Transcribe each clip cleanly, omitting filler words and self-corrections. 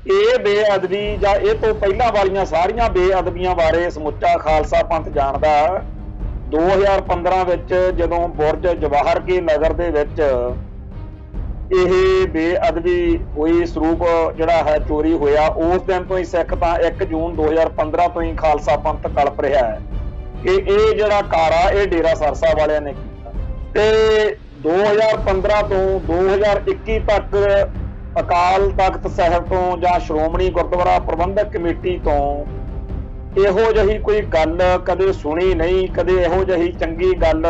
ਇਹ ਬੇਅਦਬੀ ਜਾਂ ਇਹ ਤੋਂ ਪਹਿਲਾਂ ਵਾਲੀਆਂ ਸਾਰੀਆਂ ਬੇਅਦਬੀਆਂ ਬਾਰੇ ਸਮੁੱਚਾ ਖਾਲਸਾ ਪੰਥ ਜਾਣਦਾ। 2015 ਵਿੱਚ ਜਦੋਂ ਬੁਰਜ ਜਵਾਹਰ ਕੀ ਨਗਰ ਦੇ ਵਿੱਚ ਇਹ ਬੇਅਦਬੀ ਹੋਈ, ਸਰੂਪ ਜਿਹੜਾ ਹੈ ਚੋਰੀ ਹੋਇਆ, ਉਸ ਦਿਨ ਤੋਂ ਹੀ ਸਿੱਖ ਤਾਂ 1 ਜੂਨ 2015 ਤੋਂ ਹੀ ਖਾਲਸਾ ਪੰਥ ਕਲਪ ਰਿਹਾ ਹੈ ਕਿ ਇਹ ਜਿਹੜਾ ਕਾਰਾ ਇਹ ਡੇਰਾ ਸਰਸਾ ਵਾਲਿਆਂ ਨੇ ਕੀਤਾ। ਤੇ 2015 ਤੋਂ 2021 ਤੱਕ ਅਕਾਲ ਤਖਤ ਸਾਹਿਬ ਤੋਂ ਜਾਂ ਸ਼੍ਰੋਮਣੀ ਗੁਰਦੁਆਰਾ ਪ੍ਰਬੰਧਕ ਕਮੇਟੀ ਤੋਂ ਇਹੋ ਜਿਹੀ ਕੋਈ ਗੱਲ ਕਦੇ ਸੁਣੀ ਨਹੀਂ, ਕਦੇ ਇਹੋ ਜਿਹੀ ਚੰਗੀ ਗੱਲ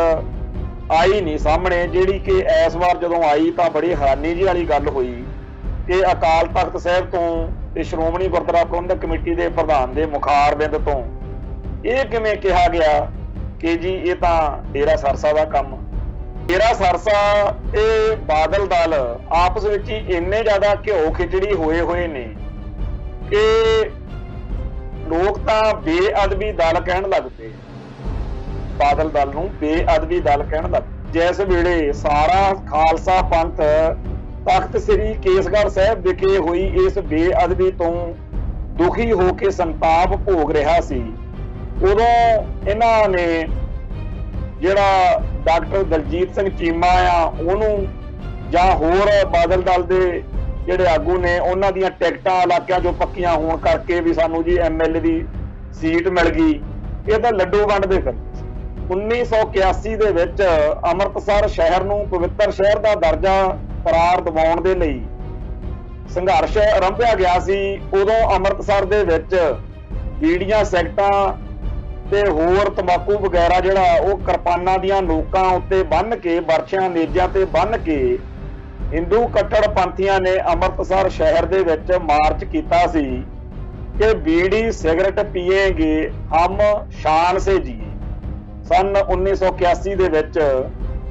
ਆਈ ਨਹੀਂ ਸਾਹਮਣੇ, ਜਿਹੜੀ ਕਿ ਇਸ ਵਾਰ ਜਦੋਂ ਆਈ ਤਾਂ ਬੜੀ ਹੈਰਾਨੀ ਜਿਹੀ ਵਾਲੀ ਗੱਲ ਹੋਈ ਕਿ ਅਕਾਲ ਤਖਤ ਸਾਹਿਬ ਤੋਂ ਤੇ ਸ਼੍ਰੋਮਣੀ ਗੁਰਦੁਆਰਾ ਪ੍ਰਬੰਧਕ ਕਮੇਟੀ ਦੇ ਪ੍ਰਧਾਨ ਦੇ ਮੁਖਾਰਬਿੰਦ ਤੋਂ ਇਹ ਕਿਵੇਂ ਕਿਹਾ ਗਿਆ ਕਿ ਜੀ ਇਹ ਤਾਂ ਡੇਰਾ ਸਰਸਾ ਦਾ ਕੰਮ। ਡੇਰਾ ਸਰਸਾ ਤੇ ਬਾਦਲ ਦਲ ਆਪਸ ਵਿੱਚ ਹੀ ਇੰਨੇ ਜ਼ਿਆਦਾ ਘਿਓ ਖਿਚੜੀ ਹੋਏ ਨੇ ਕਿ ਲੋਕ ਤਾਂ ਬੇਅਦਬੀ ਦਲ ਕਹਿਣ ਲੱਗ ਪਏ, ਬਾਦਲ ਦਲ ਨੂੰ ਬੇਅਦਬੀ ਦਲ ਕਹਿਣ ਲੱਗ ਪਏ। ਜਿਸ ਵੇਲੇ ਸਾਰਾ ਖਾਲਸਾ ਪੰਥ ਤਖਤ ਸ੍ਰੀ ਕੇਸਗੜ੍ਹ ਸਾਹਿਬ ਵਿਖੇ ਹੋਈ ਇਸ ਬੇਅਦਬੀ ਤੋਂ ਦੁਖੀ ਹੋ ਕੇ ਸੰਤਾਪ ਭੋਗ ਰਿਹਾ ਸੀ, ਉਦੋਂ ਇਹਨਾਂ ਨੇ ਜਿਹੜਾ ਡਾਕਟਰ ਦਲਜੀਤ ਸਿੰਘ ਚੀਮਾ ਆ ਉਹਨੂੰ ਜਾਂ ਹੋਰ ਬਾਦਲ ਦਲ ਦੇ ਜਿਹੜੇ ਆਗੂ ਨੇ ਉਹਨਾਂ ਦੀਆਂ ਟਿਕਟਾਂ ਇਲਾਕਿਆਂ ਚੋਂ ਪੱਕੀਆਂ ਹੋਣ ਕਰਕੇ ਵੀ ਸਾਨੂੰ ਜੀ MLA ਦੀ ਸੀਟ ਮਿਲ ਗਈ, ਇਹ ਤਾਂ ਲੱਡੂ ਵੰਡਦੇ ਫਿਰਦੇ ਸੀ। 1981 ਦੇ ਵਿੱਚ ਅੰਮ੍ਰਿਤਸਰ ਸ਼ਹਿਰ ਨੂੰ ਪਵਿੱਤਰ ਸ਼ਹਿਰ ਦਾ ਦਰਜਾ ਕਰਾਰ ਦਿਵਾਉਣ ਦੇ ਲਈ ਸੰਘਰਸ਼ ਆਰੰਭਿਆ ਗਿਆ ਸੀ। ਉਦੋਂ ਅੰਮ੍ਰਿਤਸਰ ਦੇ ਵਿੱਚ ਬੀੜੀਆਂ, ਸਿਗਰਟਾਂ ਤੇ ਹੋਰ ਤੰਬਾਕੂ ਵਗੈਰਾ ਜਿਹੜਾ ਉਹ ਕਿਰਪਾਨਾਂ ਦੀਆਂ ਨੋਕਾਂ ਉੱਤੇ ਬੰਨ੍ਹ ਕੇ, ਬਰਛਿਆਂ ਨੇਜਾਂ ਤੇ ਬੰਨ੍ਹ ਕੇ ਹਿੰਦੂ ਕੱਟੜਪੰਥੀਆਂ ਨੇ ਅੰਮ੍ਰਿਤਸਰ ਸ਼ਹਿਰ ਦੇ ਵਿੱਚ ਮਾਰਚ ਕੀਤਾ ਸੀ ਕਿ ਬੀੜੀ ਸਿਗਰਟ ਪੀਏਂਗੇ ਹਮ ਸ਼ਾਨ ਸੇ ਜੀਏ। ਸਨ 1981 ਦੇ ਵਿੱਚ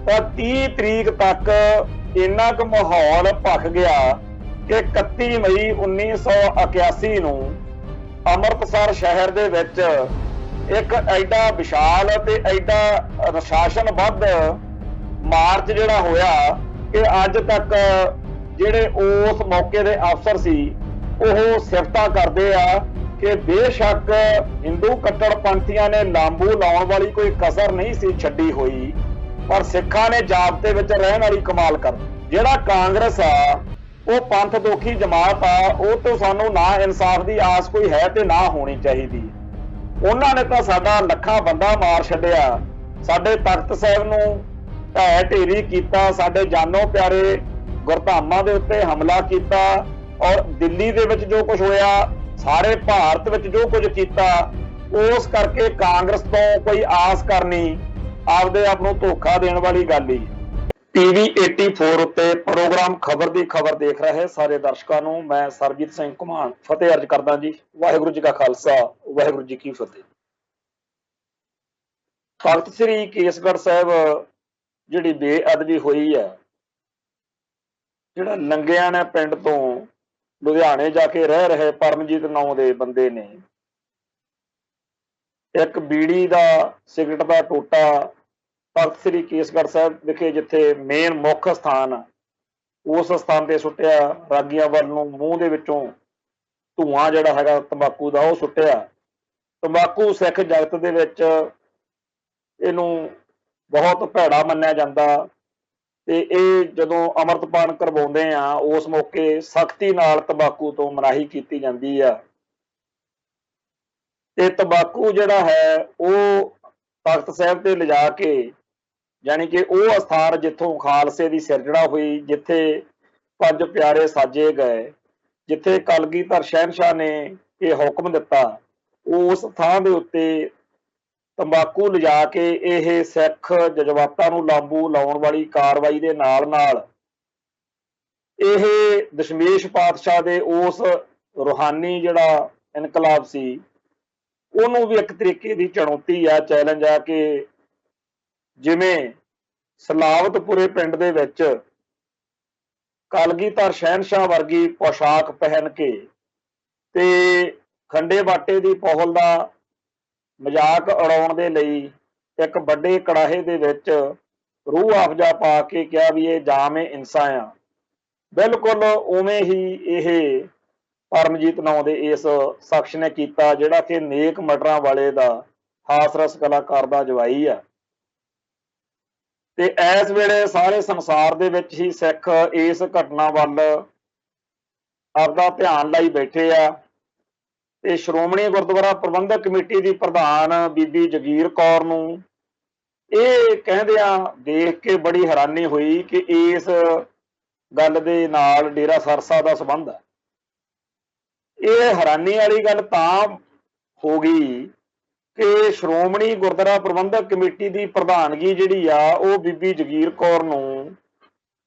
ਤਾਂ 30 ਤਰੀਕ ਤੱਕ ਇੰਨਾ ਕੁ ਮਾਹੌਲ ਭਖ ਗਿਆ ਕਿ 31 ਮਈ 1981 ਨੂੰ ਅੰਮ੍ਰਿਤਸਰ ਸ਼ਹਿਰ ਦੇ ਵਿੱਚ ਇੱਕ ਐਡਾ ਵਿਸ਼ਾਲ ਤੇ ਐਡਾ ਅਨੁਸ਼ਾਸਨਬੱਧ ਮਾਰਚ ਜਿਹੜਾ ਹੋਇਆ ਕਿ ਅੱਜ ਤੱਕ ਜਿਹੜੇ ਉਸ ਮੌਕੇ ਦੇ ਅਫਸਰ ਸੀ ਉਹ ਸਿਫਤਾਂ ਕਰਦੇ ਆ ਕਿ ਬੇਸ਼ੱਕ ਹਿੰਦੂ ਕੱਟੜਪੰਥੀਆਂ ਨੇ ਲਾਂਬੂ ਲਾਉਣ ਵਾਲੀ ਕੋਈ ਕਸਰ ਨਹੀਂ ਸੀ ਛੱਡੀ ਹੋਈ, ਪਰ ਸਿੱਖਾਂ ਨੇ ਜ਼ਾਬਤੇ ਵਿੱਚ ਰਹਿਣ ਵਾਲੀ ਕਮਾਲ ਕਰ। ਜਿਹੜਾ ਕਾਂਗਰਸ ਆ ਉਹ ਪੰਥ ਦੋਖੀ ਜਮਾਤ ਆ, ਉਹ ਤੋਂ ਸਾਨੂੰ ਨਾ ਇਨਸਾਫ ਦੀ ਆਸ ਕੋਈ ਹੈ ਤੇ ਨਾ ਹੋਣੀ ਚਾਹੀਦੀ। ਉਹਨਾਂ ਨੇ ਤਾਂ ਸਾਡਾ ਲੱਖਾਂ ਬੰਦਾ ਮਾਰ ਛੱਡਿਆ, ਸਾਡੇ ਤਖਤ ਸਾਹਿਬ ਨੂੰ ਢਹਿ ਢੇਰੀ ਕੀਤਾ, ਸਾਡੇ ਜਾਨੋਂ ਪਿਆਰੇ ਗੁਰਧਾਮਾਂ ਦੇ ਉੱਤੇ ਹਮਲਾ ਕੀਤਾ, ਔਰ ਦਿੱਲੀ ਦੇ ਵਿੱਚ ਜੋ ਕੁਝ ਹੋਇਆ, ਸਾਰੇ ਭਾਰਤ ਵਿੱਚ ਜੋ ਕੁਝ ਕੀਤਾ, ਉਸ ਕਰਕੇ ਕਾਂਗਰਸ ਤੋਂ ਕੋਈ ਆਸ ਕਰਨੀ ਆਪਦੇ ਆਪ ਨੂੰ ਧੋਖਾ ਦੇਣ ਵਾਲੀ ਗੱਲ ਹੀ। TV 84 ਉੱਤੇ ਪ੍ਰੋਗਰਾਮ ਖਬਰ ਦੀ ਖਬਰ ਦੇਖ ਰਹੇ ਸਾਰੇ ਦਰਸ਼ਕਾਂ ਨੂੰ ਮੈਂ ਸਰਬਜੀਤ ਸਿੰਘ ਘੁਮਾਣ ਫਤਿਹ ਅਰਜ ਕਰਦਾ ਜੀ। ਵਾਹਿਗੁਰੂ ਜੀ ਕਾ ਖਾਲਸਾ, ਵਾਹਿਗੁਰੂ ਜੀ ਕੀ ਫਤਿਹ। ਤਖਤ ਸ੍ਰੀ ਕੇਸਗੜ੍ਹ ਸਾਹਿਬ ਜਿਹੜੀ ਬੇਅਦਬੀ ਹੋਈ ਹੈ, ਜਿਹੜਾ ਨੰਗਿਆਂ ਨੇ ਪਿੰਡ ਤੋਂ ਲੁਧਿਆਣੇ ਜਾ ਕੇ ਰਹਿ ਰਹੇ ਪਰਮਜੀਤ ਨਾਂ ਦੇ ਬੰਦੇ ਨੇ ਇੱਕ ਬੀੜੀ ਦਾ, ਸਿਗਰਟ ਦਾ ਟੋਟਾ ਤਖਤ ਸ੍ਰੀ ਕੇਸਗੜ੍ਹ ਸਾਹਿਬ ਵਿਖੇ ਜਿੱਥੇ ਮੇਨ ਮੁੱਖ ਸਥਾਨ ਆ, ਉਸ ਸਥਾਨ ਤੇ ਸੁੱਟਿਆ। ਰਾਗੀਆਂ ਵੱਲ ਨੂੰ ਮੂੰਹ ਦੇ ਵਿੱਚੋਂ ਧੂਆਂ ਜਿਹੜਾ ਹੈਗਾ ਤੰਬਾਕੂ ਦਾ ਉਹ ਸੁੱਟਿਆ। ਤੰਬਾਕੂ ਸਿੱਖ ਜਗਤ ਦੇ ਵਿੱਚ ਇਹਨੂੰ ਬਹੁਤ ਭੈੜਾ ਮੰਨਿਆ ਜਾਂਦਾ ਤੇ ਇਹ ਜਦੋਂ ਅੰਮ੍ਰਿਤਪਾਨ ਕਰਵਾਉਂਦੇ ਆ ਉਸ ਮੌਕੇ ਸਖਤੀ ਨਾਲ ਤੰਬਾਕੂ ਤੋਂ ਮਨਾਹੀ ਕੀਤੀ ਜਾਂਦੀ ਆ। ਤੇ ਤੰਬਾਕੂ ਜਿਹੜਾ ਹੈ ਉਹ ਤਖਤ ਸਾਹਿਬ ਤੇ ਲਿਜਾ ਕੇ, ਯਾਨੀ ਕਿ ਉਹ ਅਸਥਾਨ ਜਿੱਥੋਂ ਖਾਲਸੇ ਦੀ ਸਿਰਜਣਾ ਹੋਈ, ਜਿੱਥੇ ਪੰਜ ਪਿਆਰੇ ਸਾਜੇ ਗਏ, ਜਿੱਥੇ ਕਲਗੀਧਰ ਸ਼ਹਿਨਸ਼ਾਹ ਨੇ ਇਹ ਹੁਕਮ ਦਿੱਤਾ, ਉਸ ਥਾਂ ਦੇ ਉੱਤੇ ਤੰਬਾਕੂ ਲਿਜਾ ਕੇ ਇਹ ਸਿੱਖ ਜਜ਼ਬਾਤਾਂ ਨੂੰ ਲਾਂਬੂ ਲਾਉਣ ਵਾਲੀ ਕਾਰਵਾਈ ਦੇ ਨਾਲ ਨਾਲ ਇਹ ਦਸ਼ਮੇਸ਼ ਪਾਤਸ਼ਾਹ ਦੇ ਉਸ ਰੂਹਾਨੀ ਜਿਹੜਾ ਇਨਕਲਾਬ ਸੀ ਉਹਨੂੰ ਵੀ ਇੱਕ ਤਰੀਕੇ ਦੀ ਚੁਣੌਤੀ ਆ, ਚੈਲੰਜ ਆ ਕਿ ਜਿਵੇਂ ਸਲਾਵਤਪੁਰੇ ਪਿੰਡ ਦੇ ਵਿੱਚ ਕਲਗੀਧਰ ਸ਼ਹਿਨਸ਼ਾਹ ਵਰਗੀ ਪੋਸ਼ਾਕ ਪਹਿਨ ਕੇ ਤੇ ਖੰਡੇ ਬਾਟੇ ਦੀ ਪੋਹਲ ਦਾ ਮਜ਼ਾਕ ਉਡਾਉਣ ਦੇ ਲਈ ਇੱਕ ਵੱਡੇ ਕੜਾਹੇ ਦੇ ਵਿੱਚ ਰੂਹ ਅਫਜਾ ਪਾ ਕੇ ਕਿਹਾ ਵੀ ਇਹ ਜਾਮ-ਏ-ਇਨਸਾਂ ਆ। ਬਿਲਕੁਲ ਉਵੇਂ ਹੀ ਇਹ परमजीत नाम के इस शख्स ने किया, जिहड़ा कि नेक मटरां वाले दा हासरस कलाकार दा जवाई आ। ते इस वेले सारे संसार दे विच ही सिख इस घटना वल आपदा ध्यान लाई बैठे आ। ते श्रोमणी गुरुद्वारा प्रबंधक कमेटी की प्रधान बीबी जगीर कौर नूं ਇਹ ਕਹਿੰਦਿਆਂ देख के बड़ी हैरानी हुई कि इस गल दे नाल डेरा सरसा का संबंध है। ये हैरानी वाली गल तां हो गई कि श्रोमणी गुरुद्वारा प्रबंधक कमेटी की प्रधानगी जिहड़ी आ वो बीबी जगीर कौर नूं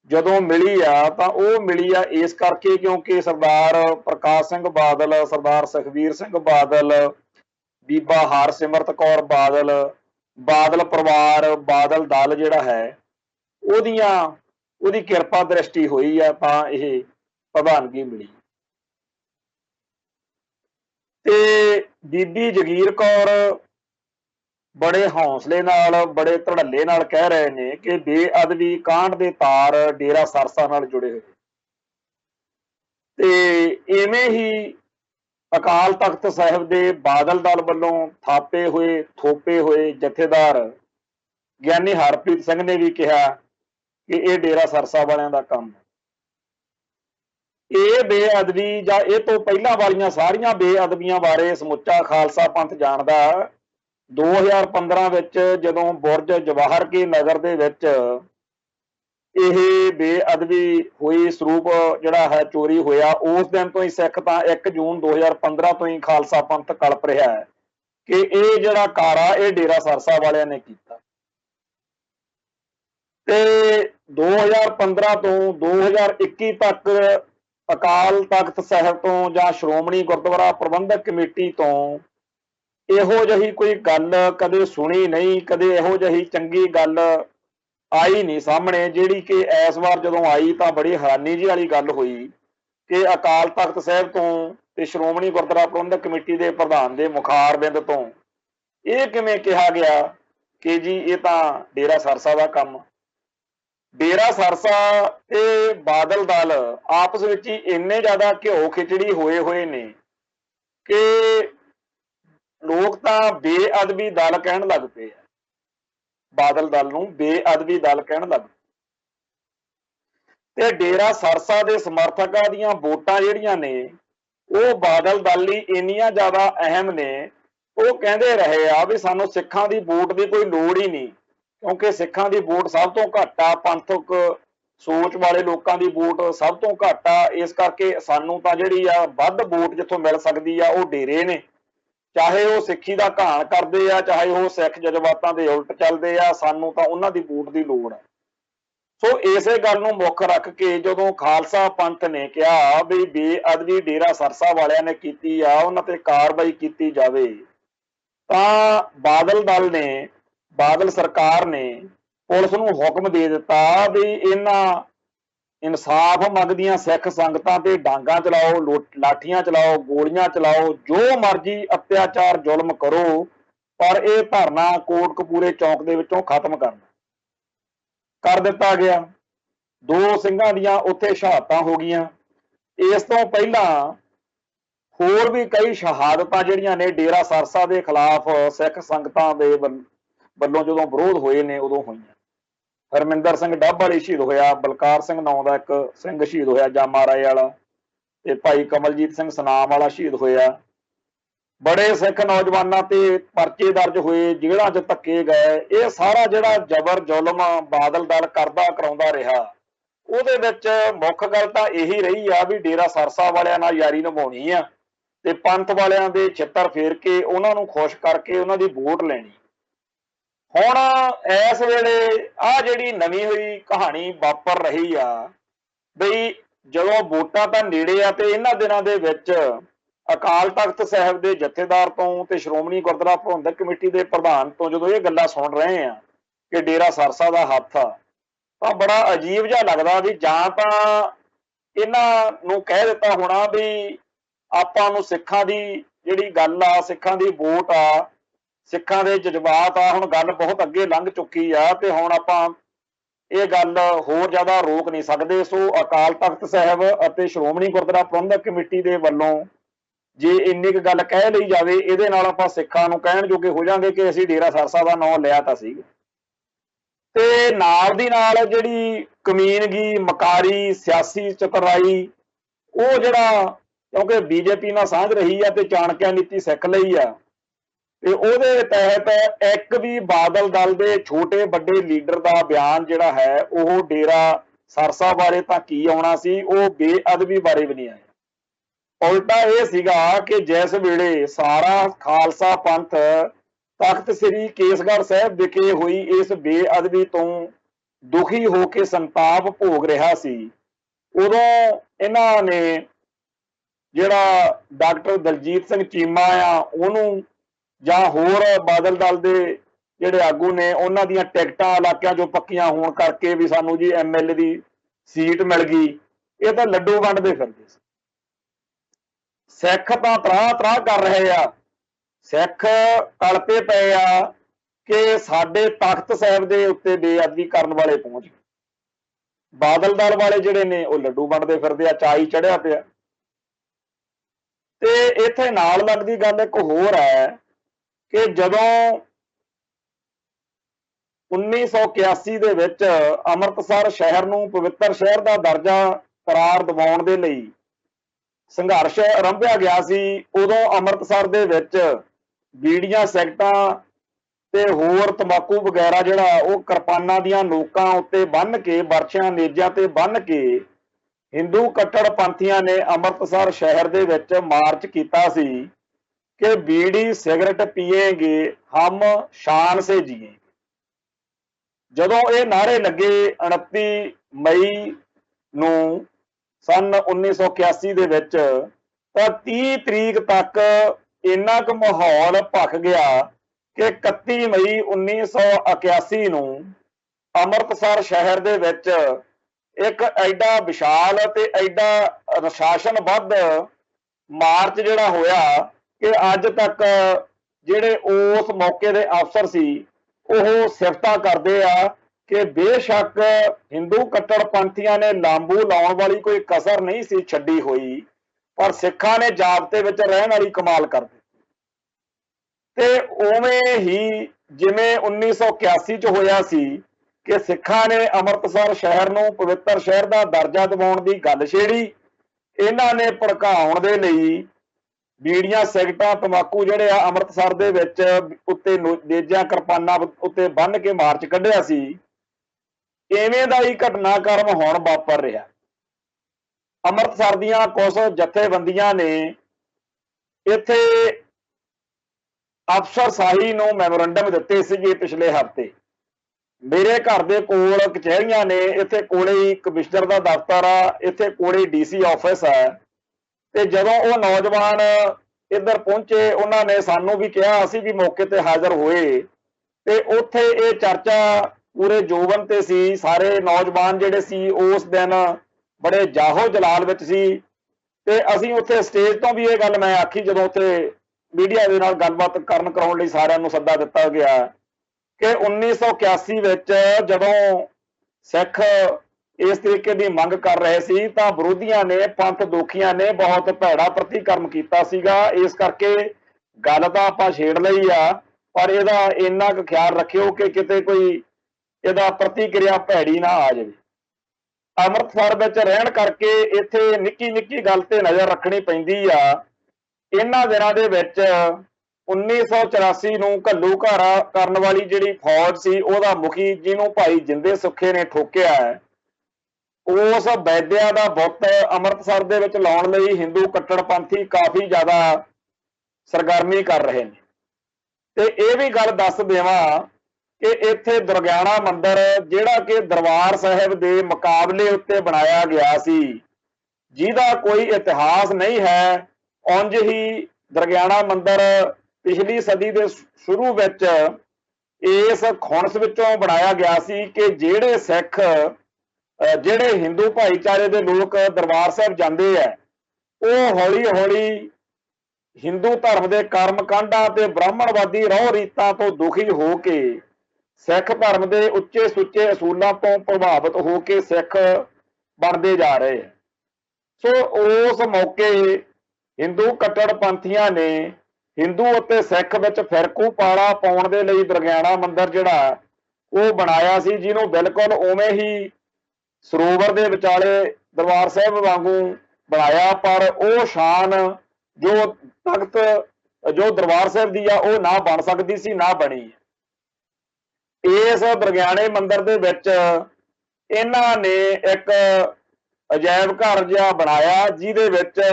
जदों मिली आ तां वो मिली आ इस करके क्योंकि सरदार प्रकाश सिंह बादल, सरदार सुखबीर सिंह बादल, बीबा हरसिमरत कौर बादल, बादल परिवार, बादल दल जिहड़ा है ਉਹਦੀ किरपा दृष्टि हुई आ तां इह प्रधानगी मिली। ते बीबी जगीर कौर बड़े हौसले नाल, बड़े धड़ल्ले नाल कह रहे ने कि बेअदबी कांड दे तार डेरा सरसा नाल जुड़े हुए। ते इवें ही अकाल तख्त साहिब दे बादल दल वालों थापे हुए, थोपे हुए जथेदार ਗਿਆਨੀ ਹਰਪ੍ਰੀਤ ਸਿੰਘ ने भी कहा कि यह डेरा सरसा वालियां दा काम है। ये बेअदबी जां इह तों पहिलां वालियां सारियां बेअदबियां बारे समुच्चा खालसा पंथ जाणदा। 2015 विच जदों बुरज जवाहर के नगर दे विच ਇਹ बेअदबी हुई, ਸਰੂਪ ਜਿਹੜਾ है चोरी होया, उस दिन तो ही सिख तां 1 जून 2015 तो ही खालसा पंथ कलप रहा है कि ਇਹ ਜਿਹੜਾ ਕਾਰਾ ਇਹ डेरा सरसा वालियां ने कीता। ते 2015 तो 2021 तक अकाल तख्त साहिब तो जां श्रोमणी गुरुद्वारा प्रबंधक कमेटी तो इहो जही कोई गल कदे सुनी नहीं, कदे इहो जही चंगी गल आई नहीं सामने, जिहड़ी कि इस बार जदों आई तो बड़ी हैरानी जी वाली गल हुई कि अकाल तख्त साहिब तो ते श्रोमणी गुरुद्वारा प्रबंधक कमेटी के प्रधान के मुखारबिंद तो ये किवें कहा गया कि जी ये तां डेरा सरसा का काम। डेरा सरसा ते बादल दल आपस विच ही इन्ने ज़्यादा घिओ खिचड़ी होए हुए ने कि लोग तां बेअदबी दल कहण लग पे आ। बादल दल नूं बेअदबी दल कहण लग पे ते डेरा सरसा दे समर्थकां दीयां वोटां जिहड़ियां ने वो बादल दल लई इन्नियां ज़्यादा अहम ने, वो कहंदे रहे आ भी सानूं सिखां दी वोट दी कोई लोड़ ही नहीं, क्योंकि सिखां दी वोट सब तो घट आ, पंथक सोच वाले लोगों की वोट सब तो घट आ, इस करके सानूं तां जिहड़ी आ वध वोट जिथों मिल सकदी आ वो डेरे ने, चाहे वो सिੱਖੀ ਦਾ घाण करते आ, चाहे वो सिख जज्बातां दे उल्ट चलते आ, सानूं तां उन्हां दी वोट की लोड़ है। सो इसे गल नूं मुख रख के जदों खालसा पंथ ने कहा भी बेअदबी डेरा सरसा वालियां ने कीती आ, उन्हां ते कार्रवाई कीती जावे, तां बादल दल ने, बादल सरकार ने पुलिस नूं हुक्म दे दिता भी इन्हां इंसाफ मंगदियां सिख संगतां ते डांगा चलाओ, लाठियां चलाओ, गोलियां चलाओ, जो मर्जी अत्याचार जुल्म करो, पर यह धरना कोटकपूरे चौक दे विचों खत्म करना कर दिता गया। 2 ਸਿੰਘਾਂ ਦੀਆਂ उत्थे शहादतां हो गईयां। इस तो पहला होर भी कई शहादतां जिहड़ियां ने डेरा सरसा के खिलाफ सिख संगतां दे वल्लों जदों विरोध होए ने उदों होईयां। हरमिंदर सिंह डब वाली शहीद होया, बलकार सिंह नाम का एक सिंह शहीद होया जामा राय वाला, ते भाई कमलजीत सिंह सनाम वाला शहीद होया। बड़े सिख नौजवानों ते परचे दर्ज हुए, जेलां च धक्के गए। ये सारा जिहड़ा जबर जुल्म बादल दल करदा कराउंदा रहा, ਉਹਦੇ ਵਿੱਚ ਮੁੱਖ ਗੱਲ ਤਾਂ ਇਹੀ ਰਹੀ ਆ ਵੀ डेरा सरसा वालियां नाल यारी निभाउणी आ ते पंथ वालियां दे छित्तर फेर के उन्हां नूं खुश करके उन्हां दी वोट लैणी। ਹੁਣ इस वेले आ जिहड़ी नवीं हुई कहानी वापर रही आ बई जदों वोटां तां नेड़े आ ते इन्हां दिनां दे विच अकाल तख्त साहिब के जथेदार तो ते श्रोमणी गुरुद्वारा प्रबंधक कमेटी के प्रधान तो जो ये गल्लां सुन रहे हैं कि डेरा सरसा का हत्थ आ, तो बड़ा अजीब जिहा लगदा भी जां तां इन्हां नूं कह दिता होना भी आपां नूं सिखां दी जिहड़ी गल आ, सिखां दी वोट आ, सिखां दे जज्बात आ, हुण गल बहुत अगे लंघ चुकी आ ते हुण आपां ਇਹ ਗੱਲ ਹੋਰ ਜ਼ਿਆਦਾ ਰੋਕ ਨਹੀਂ ਸਕਦੇ। ਸੋ ਅਕਾਲ ਤਖਤ ਸਾਹਿਬ ਅਤੇ ਸ਼੍ਰੋਮਣੀ ਗੁਰਦੁਆਰਾ ਪ੍ਰਬੰਧਕ ਕਮੇਟੀ ਦੇ ਵੱਲੋਂ ਜੇ ਇੰਨੀ ਕੁ ਗੱਲ ਕਹਿ ਲਈ ਜਾਵੇ, ਇਹਦੇ ਨਾਲ ਆਪਾਂ ਸਿੱਖਾਂ ਨੂੰ ਕਹਿਣ ਜੋਗੇ ਹੋ ਜਾਾਂਗੇ ਕਿ ਅਸੀਂ ਡੇਰਾ ਸਰਸਾ ਦਾ ਨਾਂ ਲਿਆ ਤਾਂ ਸੀ। ਤੇ ਨਾਲ ਦੀ ਨਾਲ ਜਿਹੜੀ ਕਮੀਨਗੀ, ਮਕਾਰੀ, ਸਿਆਸੀ ਚਤੁਰਾਈ, ਉਹ ਜਿਹੜਾ ਕਿਉਂਕਿ ਬੀਜੇਪੀ ਨਾਲ ਸਾਂਝ ਰਹੀ ਆ ਤੇ ਚਾਣਕਿਆ ਨੀਤੀ ਸਿੱਖ ਲਈ ਆ, ਤੇ ਉਹਦੇ ਤਹਿਤ ਇੱਕ ਵੀ ਬਾਦਲ ਦਲ ਦੇ ਛੋਟੇ ਵੱਡੇ ਲੀਡਰ ਦਾ ਬਿਆਨ ਜਿਹੜਾ ਹੈ ਉਹ ਡੇਰਾ ਸਰਸਾ ਬਾਰੇ ਤਾਂ ਕੀ ਆਉਣਾ ਸੀ, ਉਹ ਬੇਅਦਬੀ ਬਾਰੇ ਵੀ ਨਹੀਂ ਆਇਆ। ਉਲਟਾ ਇਹ ਸੀਗਾ ਕਿ ਜਿਸ ਵੇਲੇ ਸਾਰਾ ਖਾਲਸਾ ਪੰਥ ਤਖਤ ਸ੍ਰੀ ਕੇਸਗੜ੍ਹ ਸਾਹਿਬ ਵਿਖੇ ਹੋਈ ਇਸ ਬੇਅਦਬੀ ਤੋਂ ਦੁਖੀ ਹੋ ਕੇ ਸੰਤਾਪ ਭੋਗ ਰਿਹਾ ਸੀ, ਉਦੋਂ ਇਹਨਾਂ ਨੇ ਜਿਹੜਾ ਡਾਕਟਰ ਦਲਜੀਤ ਸਿੰਘ ਚੀਮਾ ਆ ਉਹਨੂੰ ਜਾਂ ਹੋਰ ਬਾਦਲ ਦਲ ਦੇ ਜਿਹੜੇ ਆਗੂ ਨੇ ਉਹਨਾਂ ਦੀਆਂ ਟਿਕਟਾਂ ਇਲਾਕਿਆਂ ਚੋਂ ਪੱਕੀਆਂ ਹੋਣ ਕਰਕੇ ਵੀ ਸਾਨੂੰ ਜੀ MLA ਦੀ ਸੀਟ ਮਿਲ ਗਈ, ਇਹ ਤਾਂ ਲੱਡੂ ਵੰਡਦੇ ਫਿਰਦੇ ਸੀ। ਸਿੱਖ ਤਾਂ ਤਰਾਹ ਕਰ ਰਹੇ ਆ, ਸਿੱਖ ਕਲਪੇ ਪਏ ਆ ਕਿ ਸਾਡੇ ਤਖਤ ਸਾਹਿਬ ਦੇ ਉੱਤੇ ਬੇਅਦਬੀ ਕਰਨ ਵਾਲੇ ਪਹੁੰਚ ਗਏ। ਬਾਦਲ ਦਲ ਵਾਲੇ ਜਿਹੜੇ ਨੇ ਉਹ ਲੱਡੂ ਵੰਡਦੇ ਫਿਰਦੇ ਆ, ਚਾਈ ਚੜਿਆ ਪਿਆ। ਤੇ ਇੱਥੇ ਨਾਲ ਲੱਗਦੀ ਗੱਲ ਇੱਕ ਹੋਰ ਹੈ ਕਿ ਜਦੋਂ 1981 ਦੇ ਵਿੱਚ ਅੰਮ੍ਰਿਤਸਰ ਸ਼ਹਿਰ ਨੂੰ ਪਵਿੱਤਰ ਸ਼ਹਿਰ ਦਾ ਦਰਜਾ ਕਰਾਰ ਦਿਵਾਉਣ ਦੇ ਲਈ ਸੰਘਰਸ਼ ਆਰੰਭਿਆ ਗਿਆ ਸੀ, ਉਦੋਂ ਅੰਮ੍ਰਿਤਸਰ ਦੇ ਵਿੱਚ ਬੀੜੀਆਂ, ਸਿਗਰਟਾਂ ਤੇ ਹੋਰ ਤੰਬਾਕੂ ਵਗੈਰਾ ਜਿਹੜਾ ਉਹ ਕਿਰਪਾਨਾਂ ਦੀਆਂ ਨੋਕਾਂ ਉੱਤੇ ਬੰਨ੍ਹ ਕੇ, ਬਰਛਿਆਂ ਨੇਜਾਂ ਤੇ ਬੰਨ੍ਹ ਕੇ ਹਿੰਦੂ ਕੱਟੜਪੰਥੀਆਂ ਨੇ ਅੰਮ੍ਰਿਤਸਰ ਸ਼ਹਿਰ ਦੇ ਵਿੱਚ ਮਾਰਚ ਕੀਤਾ ਸੀ ਕਿ ਬੀੜੀ ਸਿਗਰਟ ਪੀਏਂਗੇ ਹਮ ਸ਼ਾਨ ਸੇ ਜੀਏ। ਜਦੋਂ ਇਹ ਨਾਅਰੇ ਲੱਗੇ 29 ਮਈ ਨੂੰ ਸਨ 1981 ਦੇ ਵਿੱਚ, ਤਾਂ 30 ਤਰੀਕ ਤੱਕ ਇੰਨਾ ਕੁ ਮਾਹੌਲ ਭਖ ਗਿਆ ਕਿ 31 ਮਈ 1981 ਨੂੰ ਅੰਮ੍ਰਿਤਸਰ ਸ਼ਹਿਰ ਦੇ ਵਿੱਚ ਇੱਕ ਐਡਾ ਵਿਸ਼ਾਲ ਤੇ ਐਡਾ ਅਨੁਸ਼ਾਸਨਬੱਧ ਮਾਰਚ ਜਿਹੜਾ ਹੋਇਆ ਕਿ ਅੱਜ ਤੱਕ ਜਿਹੜੇ ਉਸ ਮੌਕੇ ਦੇ ਅਫਸਰ ਸੀ ਉਹ ਸਿਫਤਾਂ ਕਰਦੇ ਆ ਕਿ ਬੇਸ਼ੱਕ ਹਿੰਦੂ ਕੱਟੜਪੰਥੀਆਂ ਨੇ ਲਾਂਬੂ ਲਾਉਣ ਵਾਲੀ ਕੋਈ ਕਸਰ ਨਹੀਂ ਸੀ ਛੱਡੀ ਹੋਈ, ਪਰ ਸਿੱਖਾਂ ਨੇ ਜ਼ਾਬਤੇ ਵਿੱਚ ਰਹਿਣ ਵਾਲੀ ਕਮਾਲ ਕਰ ਦਿੱਤੀ। ਤੇ ਉਵੇਂ ਹੀ ਜਿਵੇਂ 1981 ਚ ਹੋਇਆ ਸੀ ਕਿ ਸਿੱਖਾਂ ਨੇ ਅੰਮ੍ਰਿਤਸਰ ਸ਼ਹਿਰ ਨੂੰ ਪਵਿੱਤਰ ਸ਼ਹਿਰ ਦਾ ਦਰਜਾ ਦਿਵਾਉਣ ਦੀ ਗੱਲ ਛੇੜੀ, ਇਹਨਾਂ ਨੇ ਭੜਕਾਉਣ ਦੇ ਲਈ ਬੀੜੀਆਂ, ਸਿਗਰਟਾਂ, ਤੰਬਾਕੂ ਜਿਹੜੇ ਆ ਅੰਮ੍ਰਿਤਸਰ ਦੇ ਵਿੱਚ ਉੱਤੇ ਨੇਜਾਂ, ਕਿਰਪਾਨਾਂ ਉੱਤੇ ਬੰਨ੍ਹ ਕੇ ਮਾਰਚ ਕੱਢਿਆ ਸੀ। ਇਵੇਂ ਦਾ ਹੀ ਘਟਨਾਕ੍ਰਮ ਹੁਣ ਵਾਪਰ ਰਿਹਾ। ਅੰਮ੍ਰਿਤਸਰ ਦੀਆਂ ਕੁਝ ਜਥੇਬੰਦੀਆਂ ਨੇ ਇੱਥੇ ਅਫਸਰਸ਼ਾਹੀ ਨੂੰ ਮੈਮੋਰੰਡਮ ਦਿੱਤੇ ਸੀਗੇ ਪਿਛਲੇ ਹਫ਼ਤੇ। ਮੇਰੇ ਘਰ ਦੇ ਕੋਲ ਕਚਹਿਰੀਆਂ ਨੇ, ਇੱਥੇ ਕੋਲੇ ਹੀ ਕਮਿਸ਼ਨਰ ਦਾ ਦਫ਼ਤਰ ਆ, ਇੱਥੇ ਕੋਲੇ DC ਆਫਿਸ ਆ। ਤੇ ਜਦੋਂ ਉਹ ਨੌਜਵਾਨ ਇੱਧਰ ਪਹੁੰਚੇ, ਉਹਨਾਂ ਨੇ ਸਾਨੂੰ ਵੀ ਕਿਹਾ, ਅਸੀਂ ਵੀ ਮੌਕੇ ਤੇ ਹਾਜ਼ਰ ਹੋਏ ਤੇ ਉੱਥੇ ਇਹ ਚਰਚਾ ਪੂਰੇ ਜੋਬਨ ਤੇ ਸੀ। ਸਾਰੇ ਨੌਜਵਾਨ ਜਿਹੜੇ ਸੀ ਉਸ ਦਿਨ ਬੜੇ ਜਾਹੋ ਜਲਾਲ ਵਿੱਚ ਸੀ ਤੇ ਅਸੀਂ ਉੱਥੇ ਸਟੇਜ ਤੋਂ ਵੀ ਇਹ ਗੱਲ ਮੈਂ ਆਖੀ ਜਦੋਂ ਉੱਥੇ ਮੀਡੀਆ ਦੇ ਨਾਲ ਗੱਲਬਾਤ ਕਰਾਉਣ ਲਈ ਸਾਰਿਆਂ ਨੂੰ ਸੱਦਾ ਦਿੱਤਾ ਗਿਆ ਕਿ 1981 ਵਿੱਚ ਜਦੋਂ ਸਿੱਖ ਇਸ ਤਰੀਕੇ ਦੀ ਮੰਗ ਕਰ ਰਹੇ ਸੀ ਤਾਂ ਵਿਰੋਧੀਆਂ ਨੇ, ਪੰਥ ਦੋਖੀਆਂ ਨੇ ਬਹੁਤ ਭੈੜਾ ਪ੍ਰਤੀਕਰਮ ਕੀਤਾ ਸੀਗਾ। ਇਸ ਕਰਕੇ ਗੱਲ ਤਾਂ ਆਪਾਂ ਛੇੜ ਲਈ ਆ, ਪਰ ਇਹਦਾ ਇੰਨਾ ਕੁ ਖਿਆਲ ਰੱਖਿਓ ਕਿ ਕਿਤੇ ਕੋਈ ਇਹਦਾ ਪ੍ਰਤੀਕਿਰਿਆ ਭੈੜੀ ਨਾ ਆ ਜਾਵੇ। ਅੰਮ੍ਰਿਤਸਰ ਵਿੱਚ ਰਹਿਣ ਕਰਕੇ ਇੱਥੇ ਨਿੱਕੀ ਨਿੱਕੀ ਗੱਲ ਤੇ ਨਜ਼ਰ ਰੱਖਣੀ ਪੈਂਦੀ ਆ। ਇਹਨਾਂ ਦਿਨਾਂ ਦੇ ਵਿੱਚ 1984 ਨੂੰ ਘੱਲੂਘਾਰਾ ਕਰਨ ਵਾਲੀ ਜਿਹੜੀ ਫੌਜ ਸੀ ਉਹਦਾ ਮੁਖੀ, ਜਿਹਨੂੰ ਭਾਈ ਜਿੰਦੇ ਸੁੱਖੇ ਨੇ ਠੋਕਿਆ ਹੈ, ਉਸ ਵੈਦਿਆ ਦਾ ਬੁੱਤ ਅੰਮ੍ਰਿਤਸਰ ਦੇ ਵਿੱਚ ਲਾਉਣ ਲਈ ਹਿੰਦੂ ਕੱਟੜਪੰਥੀ ਕਾਫੀ ਜ਼ਿਆਦਾ ਸਰਗਰਮੀ ਕਰ ਰਹੇ ਨੇ। ਤੇ ਇਹ ਵੀ ਗੱਲ ਦੱਸ ਦੇਵਾਂ ਕਿ ਇੱਥੇ ਦੁਰਗਿਆਣਾ ਮੰਦਿਰ, ਜਿਹੜਾ ਕਿ ਦਰਬਾਰ ਸਾਹਿਬ ਦੇ ਮੁਕਾਬਲੇ ਉੱਤੇ ਬਣਾਇਆ ਗਿਆ ਸੀ, ਜਿਹਦਾ ਕੋਈ ਇਤਿਹਾਸ ਨਹੀਂ ਹੈ, ਉਂਝ ਹੀ ਦੁਰਗਿਆਣਾ ਮੰਦਿਰ ਪਿਛਲੀ ਸਦੀ ਦੇ ਸ਼ੁਰੂ ਵਿੱਚ ਇਸ ਖੁਣਸ ਵਿੱਚੋਂ ਬਣਾਇਆ ਗਿਆ ਸੀ ਕਿ ਜਿਹੜੇ ਸਿੱਖ, ਜਿਹੜੇ ਹਿੰਦੂ ਭਾਈਚਾਰੇ ਦੇ ਲੋਕ ਦਰਬਾਰ ਸਾਹਿਬ ਜਾਂਦੇ ਆ, ਉਹ ਹੌਲੀ ਹੌਲੀ ਹਿੰਦੂ ਧਰਮ ਦੇ ਕਰਮ ਕਾਂਡਾਂ ਤੇ ਬ੍ਰਾਹਮਣਵਾਦੀ ਰਹੁ ਰੀਤਾਂ ਤੋਂ ਦੁਖੀ ਹੋ ਕੇ सिख धर्म के उच्चे सुच्चे असूलों तो प्रभावित होकर सिख बनते जा रहे हैं। सो उस मौके हिंदू कट्टरपंथियां ने हिंदू और सिख विच फिरकू पाड़ा पाउण दे लई दुर्गियाना मंदिर जिहड़ा वो बनाया सी, जिन्हों बिल्कुल उवें ही सरोवर दे विचाले दरबार साहिब वांगू बनाया, पर वो शान जो तख्त जो दरबार साहिब दी आ वो ना बन सकती सी, ना बनी। इस दुर्गियाने मंदिर दे विच इन्हां ने एक अजायब घर जिहा बनाया, जिहदे विच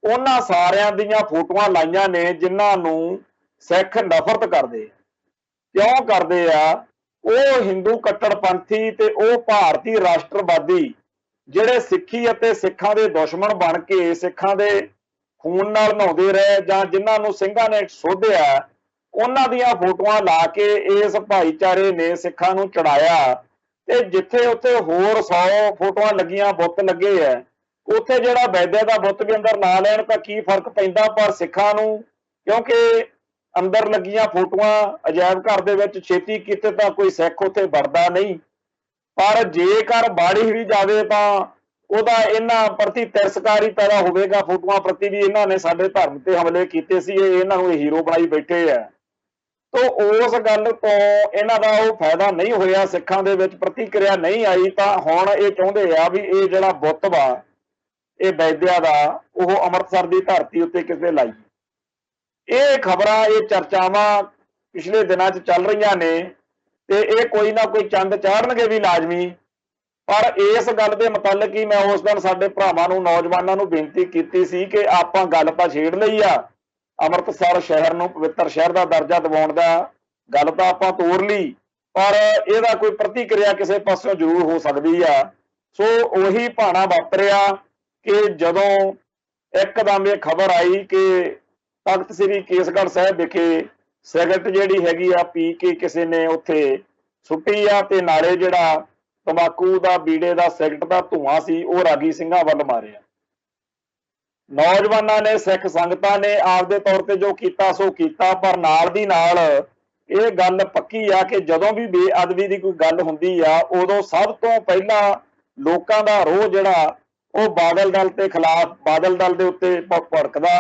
उन्हां सारियां दीयां फोटोआं लाइयां ने जिन्हां नूं सिख नफरत करदे। क्यों करदे आ? ਉਹ ਹਿੰਦੂ ਕੱਟੜਪੰਥੀ ਤੇ ਉਹ ਭਾਰਤੀ ਰਾਸ਼ਟਰਵਾਦੀ ਜਿਹੜੇ ਸਿੱਖੀ ਅਤੇ ਸਿੱਖਾਂ ਦੇ ਦੁਸ਼ਮਣ ਬਣ ਕੇ ਸਿੱਖਾਂ ਦੇ ਖੂਨ ਨਾਲ ਨਹਾਉਂਦੇ ਰਹੇ, ਜਾਂ ਜਿਨ੍ਹਾਂ ਨੂੰ ਸਿੰਘਾਂ ਨੇ ਸੋਧਿਆ, ਉਹਨਾਂ ਦੀਆਂ ਫੋਟੋਆਂ ਲਾ ਕੇ ਇਸ ਭਾਈਚਾਰੇ ਨੇ ਸਿੱਖਾਂ ਨੂੰ ਚੜਾਇਆ। ਤੇ ਜਿੱਥੇ ਉੱਥੇ ਹੋਰ 100 ਫੋਟੋਆਂ ਲੱਗੀਆਂ, ਬੁੱਤ ਲੱਗੇ ਆ, ਉੱਥੇ ਜਿਹੜਾ ਵੈਦਿਆ ਦਾ ਬੁੱਤ ਵੀ ਅੰਦਰ ਲਾ ਲੈਣ ਤਾਂ ਕੀ ਫਰਕ ਪੈਂਦਾ, ਪਰ ਸਿੱਖਾਂ ਨੂੰ ਕਿਉਂਕਿ अंदर लगियां फोटोआं अजायब घर दे विच छेती कीते तां कोई सिख उत्थे वड़दा नहीं, पर जेकर बाड़ी भी जावे तां ओहदा इन्हां प्रति तिरस्कार ही पैदा होवेगा। फोटोआं प्रति भी इन्हां ने साडे धर्म ते हमले कीते सी, इन्हां नूं हीरो बनाई बैठे आ। तो उस गल तो इन्हां दा ओह फायदा नहीं होया, सिखां दे विच प्रतिक्रिया नहीं आई, तां हुण इह चाहुंदे आ भी इह जिहड़ा बुੱਤ वा इह वैद्या दा ओह अमृतसर दी धरती उत्ते किते लाई। ਇਹ ਖਬਰਾਂ ਇਹ ਚਰਚਾਵਾਂ ਪਿਛਲੇ ਦਿਨਾਂ 'ਚ ਚੱਲ ਰਹੀਆਂ ਨੇ ਤੇ ਇਹ ਕੋਈ ਨਾ ਕੋਈ ਚੰਦ ਚਾੜਨਗੇ ਵੀ ਲਾਜ਼ਮੀ। ਪਰ ਇਸ ਗੱਲ ਦੇ ਮੁਤਲਕ ਹੀ ਮੈਂ ਉਸ ਦਿਨ ਸਾਡੇ ਭਰਾਵਾਂ ਨੂੰ, ਨੌਜਵਾਨਾਂ ਨੂੰ ਬੇਨਤੀ ਕੀਤੀ ਸੀ ਕਿ ਆਪਾਂ ਗੱਲ ਤਾਂ ਛੇੜ ਲਈ ਆ, ਅੰਮ੍ਰਿਤਸਰ ਸ਼ਹਿਰ ਨੂੰ ਪਵਿੱਤਰ ਸ਼ਹਿਰ ਦਾ ਦਰਜਾ ਦਿਵਾਉਣ ਦਾ ਗੱਲ ਤਾਂ ਆਪਾਂ ਤੋਰ ਲਈ, ਪਰ ਇਹਦਾ ਕੋਈ ਪ੍ਰਤੀਕਿਰਿਆ ਕਿਸੇ ਪਾਸੋਂ ਜ਼ਰੂਰ ਹੋ ਸਕਦੀ ਆ। ਸੋ ਉਹੀ ਭਾਣਾ ਵਾਪਰਿਆ ਕਿ ਜਦੋਂ ਇੱਕਦਮ ਇਹ ਖਬਰ ਆਈ ਕਿ तख्त श्री केसगढ़ साहिब विखे सिगरट जिहड़ी हैगी आ पी के किसी ने उत्थे सुट्टी आ, ते नाले जिहड़ा तंबाकू दा बीड़े दा सिगरट दा धुआं सी वो रागी सिंघां वल मारिया। नौजवानां ने, सिख संगतां ने आपदे तौर ते जो कीता सो कीता, पर नाल दी नाल इह गल पक्की आ कि जदों भी बेअदबी दी कोई गल हुंदी आ उदों सब तो पहिलां लोकां दा रोह जिहड़ा वो बादल दल के खिलाफ, बादल दल दे उत्ते भड़कदा,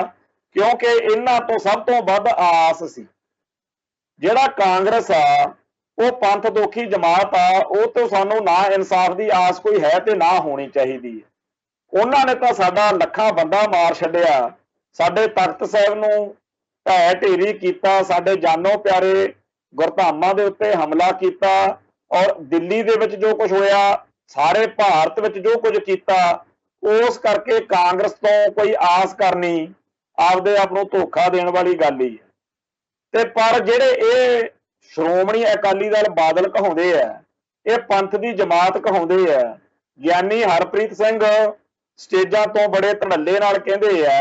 क्योंकि इन्हां तो सब तो वध आस सी। जिहड़ा कांग्रेस आ वो पंथ दोखी जमात आ, वो तो सानू ना इंसाफ की आस कोई है ते ना होनी चाहिए। उन्हां ने तो साडा लखां बंदा मार छड्डिया, साडे तख्त साहिब नूं ढै ढेरी कीता, साडे जानो प्यारे गुरधामां दे उत्ते हमला कीता, और दिल्ली दे विच जो कुछ होया, सारे भारत विच जो कुछ कीता, उस करके कांग्रेस तो कोई आस करनी आपदे आप नूं धोखा देण वाली गल ही है। ते पर जिहड़े ये श्रोमणी अकाली दल बादल कहाउंदे आ, ये पंथ दी जमात कहाउंदे आ। ਗਿਆਨੀ हरप्रीत सिंह स्टेजां तो बड़े धड़ल्ले नाल कहंदे आ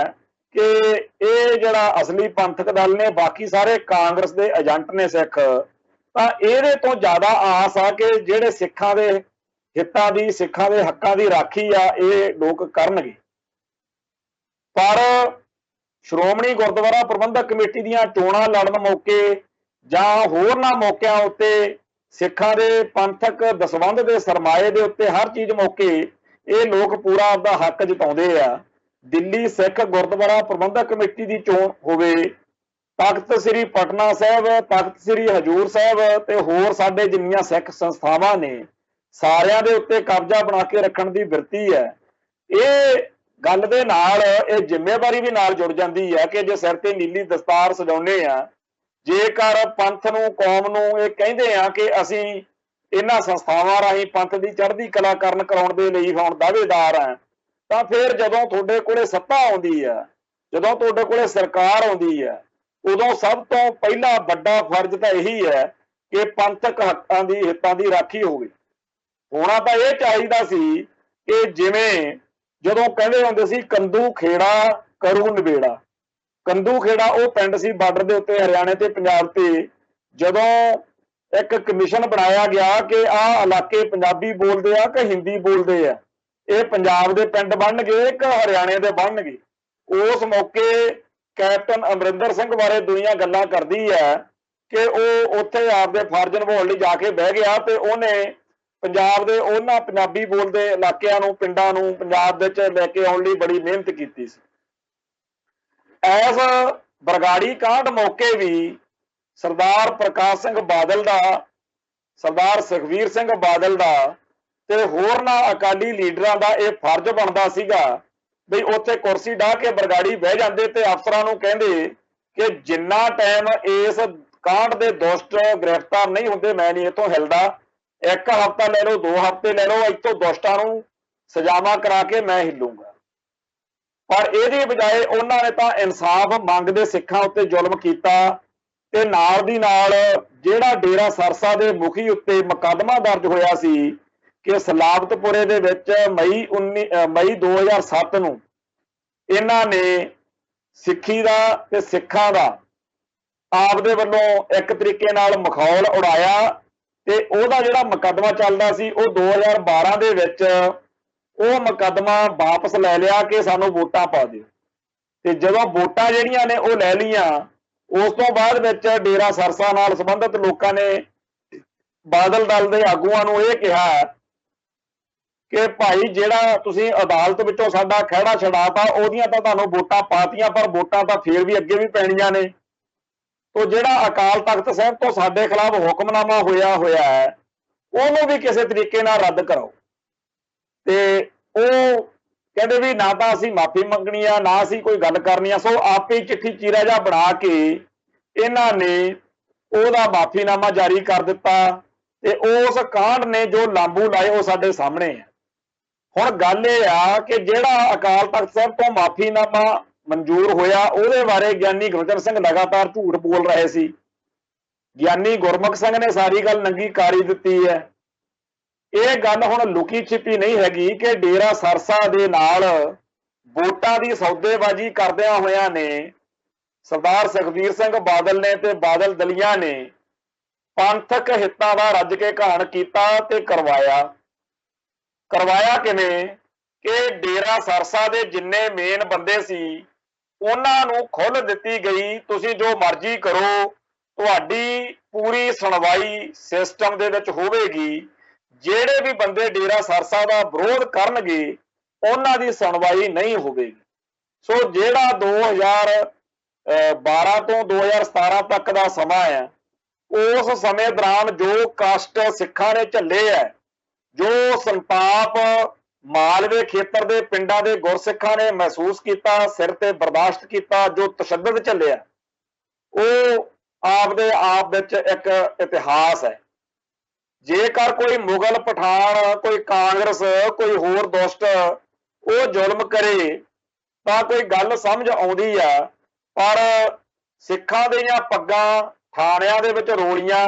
कि ये जिहड़ा असली पंथक दल ने, बाकी सारे कांग्रेस दे एजेंट ने सिख, तां इहदे तो ज़्यादा आस आ कि जिहड़े सिखां दे हितां दी, सिखां दे हक्कां दी राखी आ ये लोक करनगे। पर श्रोमणी गुरुद्वारा प्रबंधक कमेटी दीआं चोणां लड़न मौके जां होरनां मौकिआं उत्ते सिखां दे पंथक दसवंध दे सरमाए दे उत्ते हर चीज़ मौके ये लोग पूरा आपदा हक जताउंदे आ। दिल्ली सिख गुरुद्वारा प्रबंधक कमेटी की चोण होवे, तख्त श्री पटना साहिब, तख्त श्री हजूर साहिब ते होर साडे जिन्नियां सिख संस्थावां ने, सारियां दे उत्ते कब्जा बना के रखण दी बिरती है। ये गल दे नाल ये जिम्मेवारी भी नाल जुड़ जाती है कि जे सिर ते नीली दस्तार सजाउने आ, जेकर पंथ नूं, कौम नूं ये कहंदे आ कि असीं इन्हां संस्थावां राहीं पंथ दी चढ़दी कला करन कराउण दे लई हुण दावेदार आ, तां फिर जदों तुहाडे कोले सत्ता आउंदी आ, जदों तुहाडे कोले सरकार आउंदी आ, उदों सब तो पहला वड्डा फर्ज तां यही है कि पंथक हक्कां दी, हितां दी राखी होवे। होना तां इह चाहीदा सी कि जिवें जदों कहंदे हुंदे सी कंदू खेड़ा करू नवेड़ा, कंदू खेड़ा वो पिंड सी बार्डर के उत्ते हरियाणे ते पंजाब ते, जदों एक कमीशन बनाया गया कि आह इलाके पंजाबी बोलते आ कि हिंदी बोलते आ, ये पंजाब के पिंड बनणगे कि हरियाणे के बनणगे। उस मौके कैप्टन अमरिंदर सिंह बारे दुनिया गल्लां करदी है कि वो उत्थे आपदे फर्ज निभाउण लई जाके बह गया ते उहने पंजाब दे उन्हां पंजाबी बोलदे इलाकिਆਂ ਨੂੰ ਪਿੰਡਾਂ ਨੂੰ पंजाब ਵਿੱਚ ਲੈ के आउण ਲਈ बड़ी मेहनत ਕੀਤੀ ਸੀ। ਇਸ बरगाड़ी कांड मौके भी सरदार प्रकाश सिंह बादल का, सरदार सुखबीर सिंह बादल का ते होरनां अकाली लीडरां का यह फर्ज बनता सीगा भी उत्थे कुर्सी डाह के बरगाड़ी बह जाते ते अफसरां नूं कहंदे कि जिन्ना टाइम इस कांड के दुष्ट गिरफ्तार नहीं होंदे मैं नहीं इतों हिलदा, एक हफ्ता ले लो 2 हफ्ते ले लो, इतों दुष्टां नूं सजावां करा के मैं हिलूंगा। पर ਇਹਦੀ बजाय ਉਹਨਾਂ ने ਤਾਂ इंसाफ मंगते सिखां उत्ते जुल्म कीता ते नाल दी नाल ਜਿਹੜਾ डेरा सरसा ਦੇ मुखी उत्ते मुकदमा दर्ज होया सी कि सलाबतपुरे ਦੇ ਵਿੱਚ मई 2007 ਨੂੰ ਇਹਨਾਂ ने सिक्खी ਦਾ ਤੇ सिखां ਦਾ ਆਪਦੇ ਵੱਲੋਂ ਇੱਕ ਤਰੀਕੇ ਨਾਲ ਮਖੌਲ ਉਡਾਇਆ ਤੇ ਉਹਦਾ ਜਿਹੜਾ ਮੁਕੱਦਮਾ ਚੱਲਦਾ ਸੀ ਉਹ 2012 ਦੇ ਵਿੱਚ ਉਹ ਮੁਕੱਦਮਾ ਵਾਪਸ ਲੈ ਲਿਆ कि ਸਾਨੂੰ ਵੋਟਾਂ ਪਾ ਦਿਓ ਤੇ ਜਦੋਂ ਵੋਟਾਂ ਜਿਹੜੀਆਂ ਨੇ ਉਹ ਲੈ ਲਈਆਂ ਉਸ ਤੋਂ ਬਾਅਦ ਵਿੱਚ ਡੇਰਾ ਸਰਸਾ ਨਾਲ ਸੰਬੰਧਿਤ ਲੋਕਾਂ ਨੇ ਬਾਦਲ ਦਲ ਦੇ ਆਗੂਆਂ ਨੂੰ ਇਹ ਕਿਹਾ ਕਿ ਭਾਈ ਜਿਹੜਾ ਤੁਸੀਂ ਅਦਾਲਤ ਵਿੱਚੋਂ ਸਾਡਾ ਖਹਿੜਾ ਛਡਾਤਾ ਉਹਦੀਆਂ ਤਾਂ ਤੁਹਾਨੂੰ ਵੋਟਾਂ ਪਾਤੀਆਂ ਪਰ ਵੋਟਾਂ ਤਾਂ ਫੇਰ ਵੀ ਅੱਗੇ ਵੀ ਪੈਣੀਆਂ ਨੇ। तो ਜਿਹੜਾ अकाल तख्त साहब तो साडे खिलाफ हुक्मनामा होया है ਉਹਨੂੰ भी किसी तरीके नाल रद्द कराओ। ਤੇ ਉਹ ਕਹਿੰਦੇ भी ना तो असीं माफी मंगनी आ ना असीं कोई गल करनी आ। सो आपे चिट्ठी चीरा जा बना के इन्हां ने ਉਹਦਾ माफीनामा जारी कर दिता ते उस कांड ने जो लांबू लाए वो साडे सामने है। हुण गल ये आ कि ਜਿਹੜਾ अकाल तख्त साहब तो माफीनामा मंजूर होया ਉਹਦੇ बारे ਗਿਆਨੀ ਗੁਰਜਨ ਸਿੰਘ लगातार झूठ बोल रहे सी। ਗਿਆਨੀ गुरमुख सिंह ने सारी गल नंगी कारी दिती है। ਇਹ ਗੱਲ ਹੁਣ ਲੁਕੀ छिपी नहीं हैगी कि डेरा सरसा ਦੇ ਨਾਲ ਵੋਟਾਂ ਦੀ ਸੌਦੇਬਾਜ਼ੀ ਕਰਦਿਆਂ ਹੋਇਆਂ ਨੇ सरदार सुखबीर सिंह बादल ने ते बादल दलिया ने पंथक हितां दा रज के घाण कीता ते करवाया किवें कि डेरा सरसा दे जिन्ने मेन बंदे सी उन्हां नूं खुल दित्ती गई तुसीं जो मर्जी करो, तुहाडी पूरी सुणवाई सिस्टम दे विच होवेगी। ਜਿਹੜੇ भी बंदे डेरा सरसा दा विरोध करनगे उन्हां दी सुणवाई नहीं होवेगी। सो जिहड़ा 2012 तो 2017 तक का समा है उस समय दौरान जो कष्ट सिखां ने झल्ले है, जो संताप मालवे खेतर के पिंडां दे गुरसिखां ने महसूस किया, सिर ते बर्दाश्त किया, जो तशद्दद झल्लिया वो आप दे आप विच एक इतिहास है। जेकर कोई मुगल पठान, कोई कांग्रेस, कोई होर दुष्ट वो जुल्म करे तो कोई गल समझ आउंदी आ, पर सिखां दीआं पग्गां थाणिਆਂ ਦੇ ਵਿੱਚ ਰੋਲੀਆਂ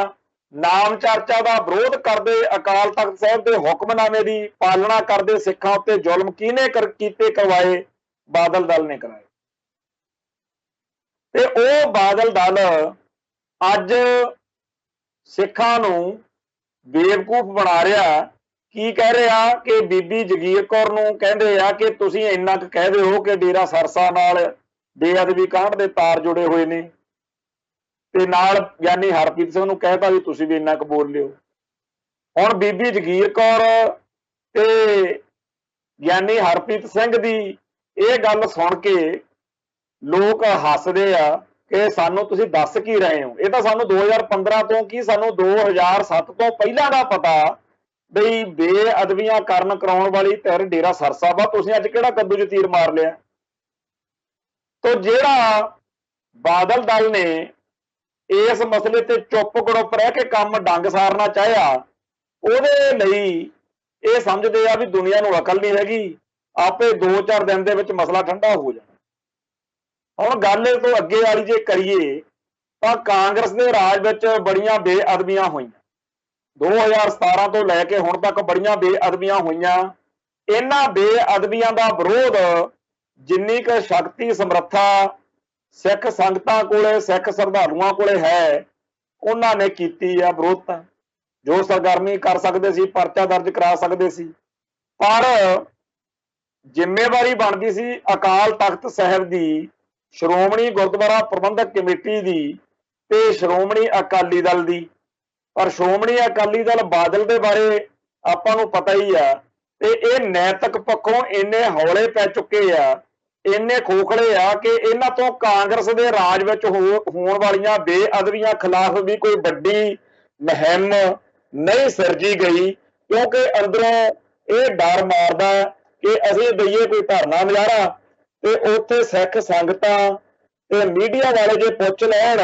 नाम चर्चा का विरोध करते अकाल तख्त साहब के हुक्मनामे की पालना करते सिखां उत्ते जुल्म किने कीते करवाए? बादल दल ने कराए। ते ओ बादल दल अज सिखां नूं बेवकूफ बना रहा। की कह रहा कि बीबी जगीर कौर नूं कहंदे आ कि तुसीं इन्ना क कह दे हो कि डेरा सरसा नाल बेअदबी कांड दे तार जुड़े हुए ने ते नाल यानी हरप्रीत सिंह नूं कहता भी तुसीं भी इन्ना क बोल लिओ। हुण बीबी जगीर कौर ते यानी हरप्रीत सिंह दी ये गल सुण के लोग हसदे आ कि सानू तुसीं दस की रहे हो। ये तो सानू 2015 तो की सानू 2007 तो पहला का पता बई बेअदबियां करन कराउण वाली धिर डेरा सरसा वा, तुसीं अज किहड़ा कद्दू च तीर मार लिया? तो जिहड़ा बादल दल ने इस मसले ते चुप गड़ुप रह के काम डंग सारना चाहया, उहदे लई ये समझदे आ भी दुनिया नूं अकल नहीं हैगी, आपे 2-4 दिन दे विच मसला ठंडा हो जाए। हुण गल तो अगे वाली जे करिए तो कांग्रेस के राज विच बड़ियां बेअदबियां होईयां 2017 तो लैके हुण तक बड़ियां बेअदबियां होईयां। इन्हां बेअदबियां दा विरोध जिन्नी क शक्ति समर्था सिख संगतां कोले सिख श्रद्धालुआं कोले है उन्हां ने कीती आ विरोधता। जो सरगर्मी कर सकते सी, परचा दर्ज करा सकते सी, पर जिम्मेवारी बनती सी अकाल तख्त साहब की, श्रोमणी गुरुद्वारा प्रबंधक कमेटी की ਤੇ ਸ਼੍ਰੋਮਣੀ ਅਕਾਲੀ ਦਲ ਦੀ। ਪਰ ਸ਼੍ਰੋਮਣੀ ਅਕਾਲੀ ਦਲ ਬਾਦਲ ਦੇ ਬਾਰੇ ਆਪਾਂ ਨੂੰ ਪਤਾ ਹੀ ਆ ਤੇ ਇਹ ਨੈਤਿਕ ਪੱਖੋਂ ਇੰਨੇ ਹੌਲੇ ਪੈ ਚੁੱਕੇ ਆ, ਇੰਨੇ ਖੋਖਲੇ ਆ ਕਿ ਇਹਨਾਂ ਤੋਂ ਕਾਂਗਰਸ ਦੇ ਰਾਜ ਵਿੱਚ ਹੋਣ ਵਾਲੀਆਂ ਬੇਅਦਬੀਆਂ ਖਿਲਾਫ ਵੀ ਕੋਈ ਵੱਡੀ ਮੁਹਿੰਮ ਨਹੀਂ ਸਿਰਜੀ ਗਈ, ਕਿਉਂਕਿ ਅੰਦਰੋਂ ਇਹ ਡਰ ਮਾਰਦਾ ਕਿ ਅਸੀਂ ਦਈਏ ਕੋਈ ਧਰਨਾ ਮੁਜ਼ਾਹਰਾ ਤੇ ਉੱਥੇ ਸਿੱਖ ਸੰਗਤਾਂ ਤੇ ਮੀਡੀਆ ਵਾਲੇ ਜੇ ਪੁੱਛ ਲੈਣ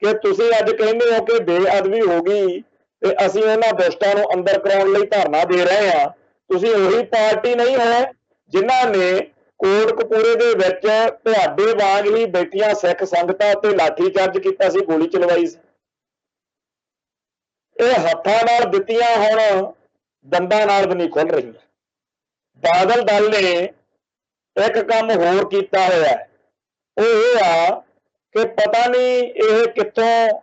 ਕਿ ਤੁਸੀਂ ਅੱਜ ਕਹਿੰਦੇ ਹੋ ਕਿ ਬੇਅਦਬੀ ਹੋ ਗਈ ਤੇ ਅਸੀਂ ਉਹਨਾਂ ਦੁਸ਼ਟਾਂ ਨੂੰ ਅੰਦਰ ਕਰਾਉਣ ਲਈ ਧਰਨਾ ਦੇ ਰਹੇ ਹਾਂ, ਤੁਸੀਂ ਉਹੀ ਪਾਰਟੀ ਨਹੀਂ ਹੈ ਜਿਨ੍ਹਾਂ ਨੇ ਕੋਟਕਪੂਰੇ ਦੇ ਵਿੱਚ ਤੁਹਾਡੇ ਵਾਂਗ ਹੀ ਬੈਠੀਆਂ ਸਿੱਖ ਸੰਗਤਾਂ ਤੇ ਲਾਠੀ ਚਾਰਜ ਕੀਤਾ ਸੀ, ਗੋਲੀ ਚਲਵਾਈ ਸੀ। ਇਹ ਹੱਥਾਂ ਨਾਲ ਦਿੱਤੀਆਂ ਹੁਣ ਦੰਦਾਂ ਨਾਲ ਵੀ ਨਹੀਂ ਖੁੱਲ ਰਹੀਆਂ। ਬਾਦਲ ਦਲ ਨੇ ਇੱਕ ਕੰਮ ਹੋਰ ਕੀਤਾ ਹੋਇਆ, ਉਹ ਇਹ ਆ ਕਿ ਪਤਾ ਨਹੀਂ ਇਹ ਕਿੱਥੋਂ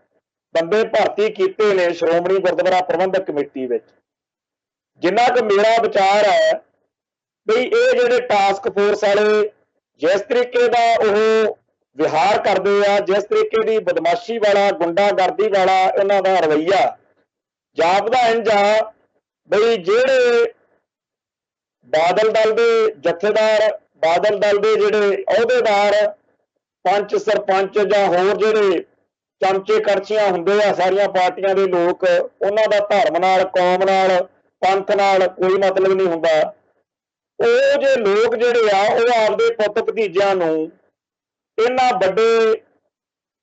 ਬੰਦੇ ਭਰਤੀ ਕੀਤੇ ਨੇ ਸ਼੍ਰੋਮਣੀ ਗੁਰਦੁਆਰਾ ਪ੍ਰਬੰਧਕ ਕਮੇਟੀ ਵਿੱਚ। ਜਿੰਨਾ ਕੁ ਮੇਰਾ ਵਿਚਾਰ ਹੈ ਵੀ ਇਹ ਜਿਹੜੇ ਟਾਸਕ ਫੋਰਸ ਵਾਲੇ ਜਿਸ ਤਰੀਕੇ ਦਾ ਉਹ ਵਿਹਾਰ ਕਰਦੇ ਆ, ਜਿਸ ਤਰੀਕੇ ਦੀ ਬਦਮਾਸ਼ੀ ਵਾਲਾ ਗੁੰਡਾਗਰਦੀ ਵਾਲਾ ਇਹਨਾਂ ਦਾ ਰਵੱਈਆ ਜਾਪਦਾ ਇੰਝ ਆ ਬਈ ਜਿਹੜੇ ਬਾਦਲ ਦਲ ਦੇ ਜਥੇਦਾਰ, ਬਾਦਲ ਦਲ ਦੇ ਜਿਹੜੇ ਅਹੁਦੇਦਾਰ, ਪੰਚ ਸਰਪੰਚ ਜਾਂ ਹੋਰ ਜਿਹੜੇ ਚਮਚੇ ਕਰਚੀਆਂ ਹੁੰਦੇ ਆ ਸਾਰੀਆਂ ਪਾਰਟੀਆਂ ਦੇ ਲੋਕ, ਉਹਨਾਂ ਦਾ ਧਰਮ ਨਾਲ, ਕੌਮ ਨਾਲ, ਪੰਥ ਨਾਲ ਕੋਈ ਮਤਲਬ ਨਹੀਂ ਹੁੰਦਾ। ਉਹ ਜੇ ਲੋਕ ਜਿਹੜੇ ਆ ਉਹ ਆਪਦੇ ਪੁੱਤ ਭਤੀਜਿਆਂ ਨੂੰ ਇਹਨਾਂ ਵੱਡੇ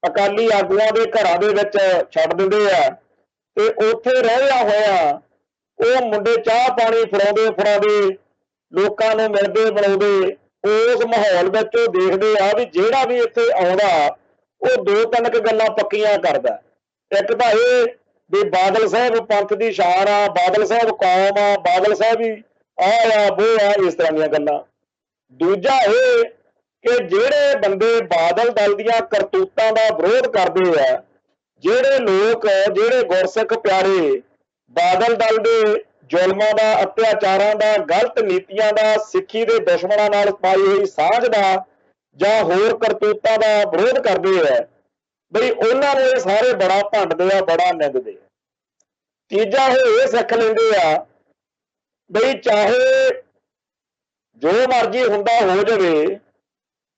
ਅਕਾਲੀ ਆਗੂਆਂ ਦੇ ਘਰਾਂ ਦੇ ਵਿੱਚ ਛੱਡ ਦਿੰਦੇ ਆ ਤੇ ਉੱਥੇ ਰਹਿਆ ਹੋਇਆ ਉਹ ਮੁੰਡੇ ਚਾਹ ਪਾਣੀ ਫੜਾਉਂਦੇ ਲੋਕਾਂ ਨੂੰ ਮਿਲਦੇ ਬਣਾਉਂਦੇ, ਉਸ ਮਾਹੌਲ ਵਿੱਚ ਉਹ ਦੇਖਦੇ ਆ ਵੀ ਜਿਹੜਾ ਵੀ ਇੱਥੇ ਆਉਂਦਾ ਉਹ ਦੋ ਤਿੰਨ ਕੁ ਗੱਲਾਂ ਪੱਕੀਆਂ ਕਰਦਾ। ਇੱਕ ਤਾਂ ਇਹ ਵੀ ਬਾਦਲ ਸਾਹਿਬ ਪੰਥ ਦੀ ਸ਼ਾਨ ਆ, ਬਾਦਲ ਸਾਹਿਬ ਕੌਮ ਆ, ਬਾਦਲ ਸਾਹਿਬ ਹੀ ਆ ਬੋ ਆ, ਇਸ ਤਰ੍ਹਾਂ ਦੀਆਂ ਗੱਲਾਂ। ਦੂਜਾ ਇਹ ਕਿ ਜਿਹੜੇ ਬੰਦੇ ਬਾਦਲ ਦਲ ਦੀਆਂ ਕਰਤੂਤਾਂ ਦਾ ਵਿਰੋਧ ਕਰਦੇ ਆ, ਜਿਹੜੇ ਲੋਕ, ਜਿਹੜੇ ਗੁਰਸਿੱਖ ਪਿਆਰੇ ਬਾਦਲ ਦਲ ਦੇ ਜ਼ੁਲਮਾਂ ਦਾ, ਅਤਿਆਚਾਰਾਂ ਦਾ, ਗਲਤ ਨੀਤੀਆਂ ਦਾ, ਸਿੱਖੀ ਦੇ ਦੁਸ਼ਮਣਾਂ ਨਾਲ ਪਾਈ ਹੋਈ ਸਾਂਝ ਦਾ ਜਾਂ ਹੋਰ ਕਰਤੂਤਾਂ ਦਾ ਵਿਰੋਧ ਕਰਦੇ ਆ, ਬਈ ਉਹਨਾਂ ਨੂੰ ਇਹ ਸਾਰੇ ਬੜਾ ਭੰਡਦੇ ਆ, ਬੜਾ ਨਿੰਦਦੇ ਆ। ਤੀਜਾ ਇਹ ਸਿੱਖ ਲੈਂਦੇ ਆ ਬਈ ਚਾਹੇ ਜੋ ਮਰਜ਼ੀ ਹੁੰਦਾ ਹੋ ਜਾਵੇ,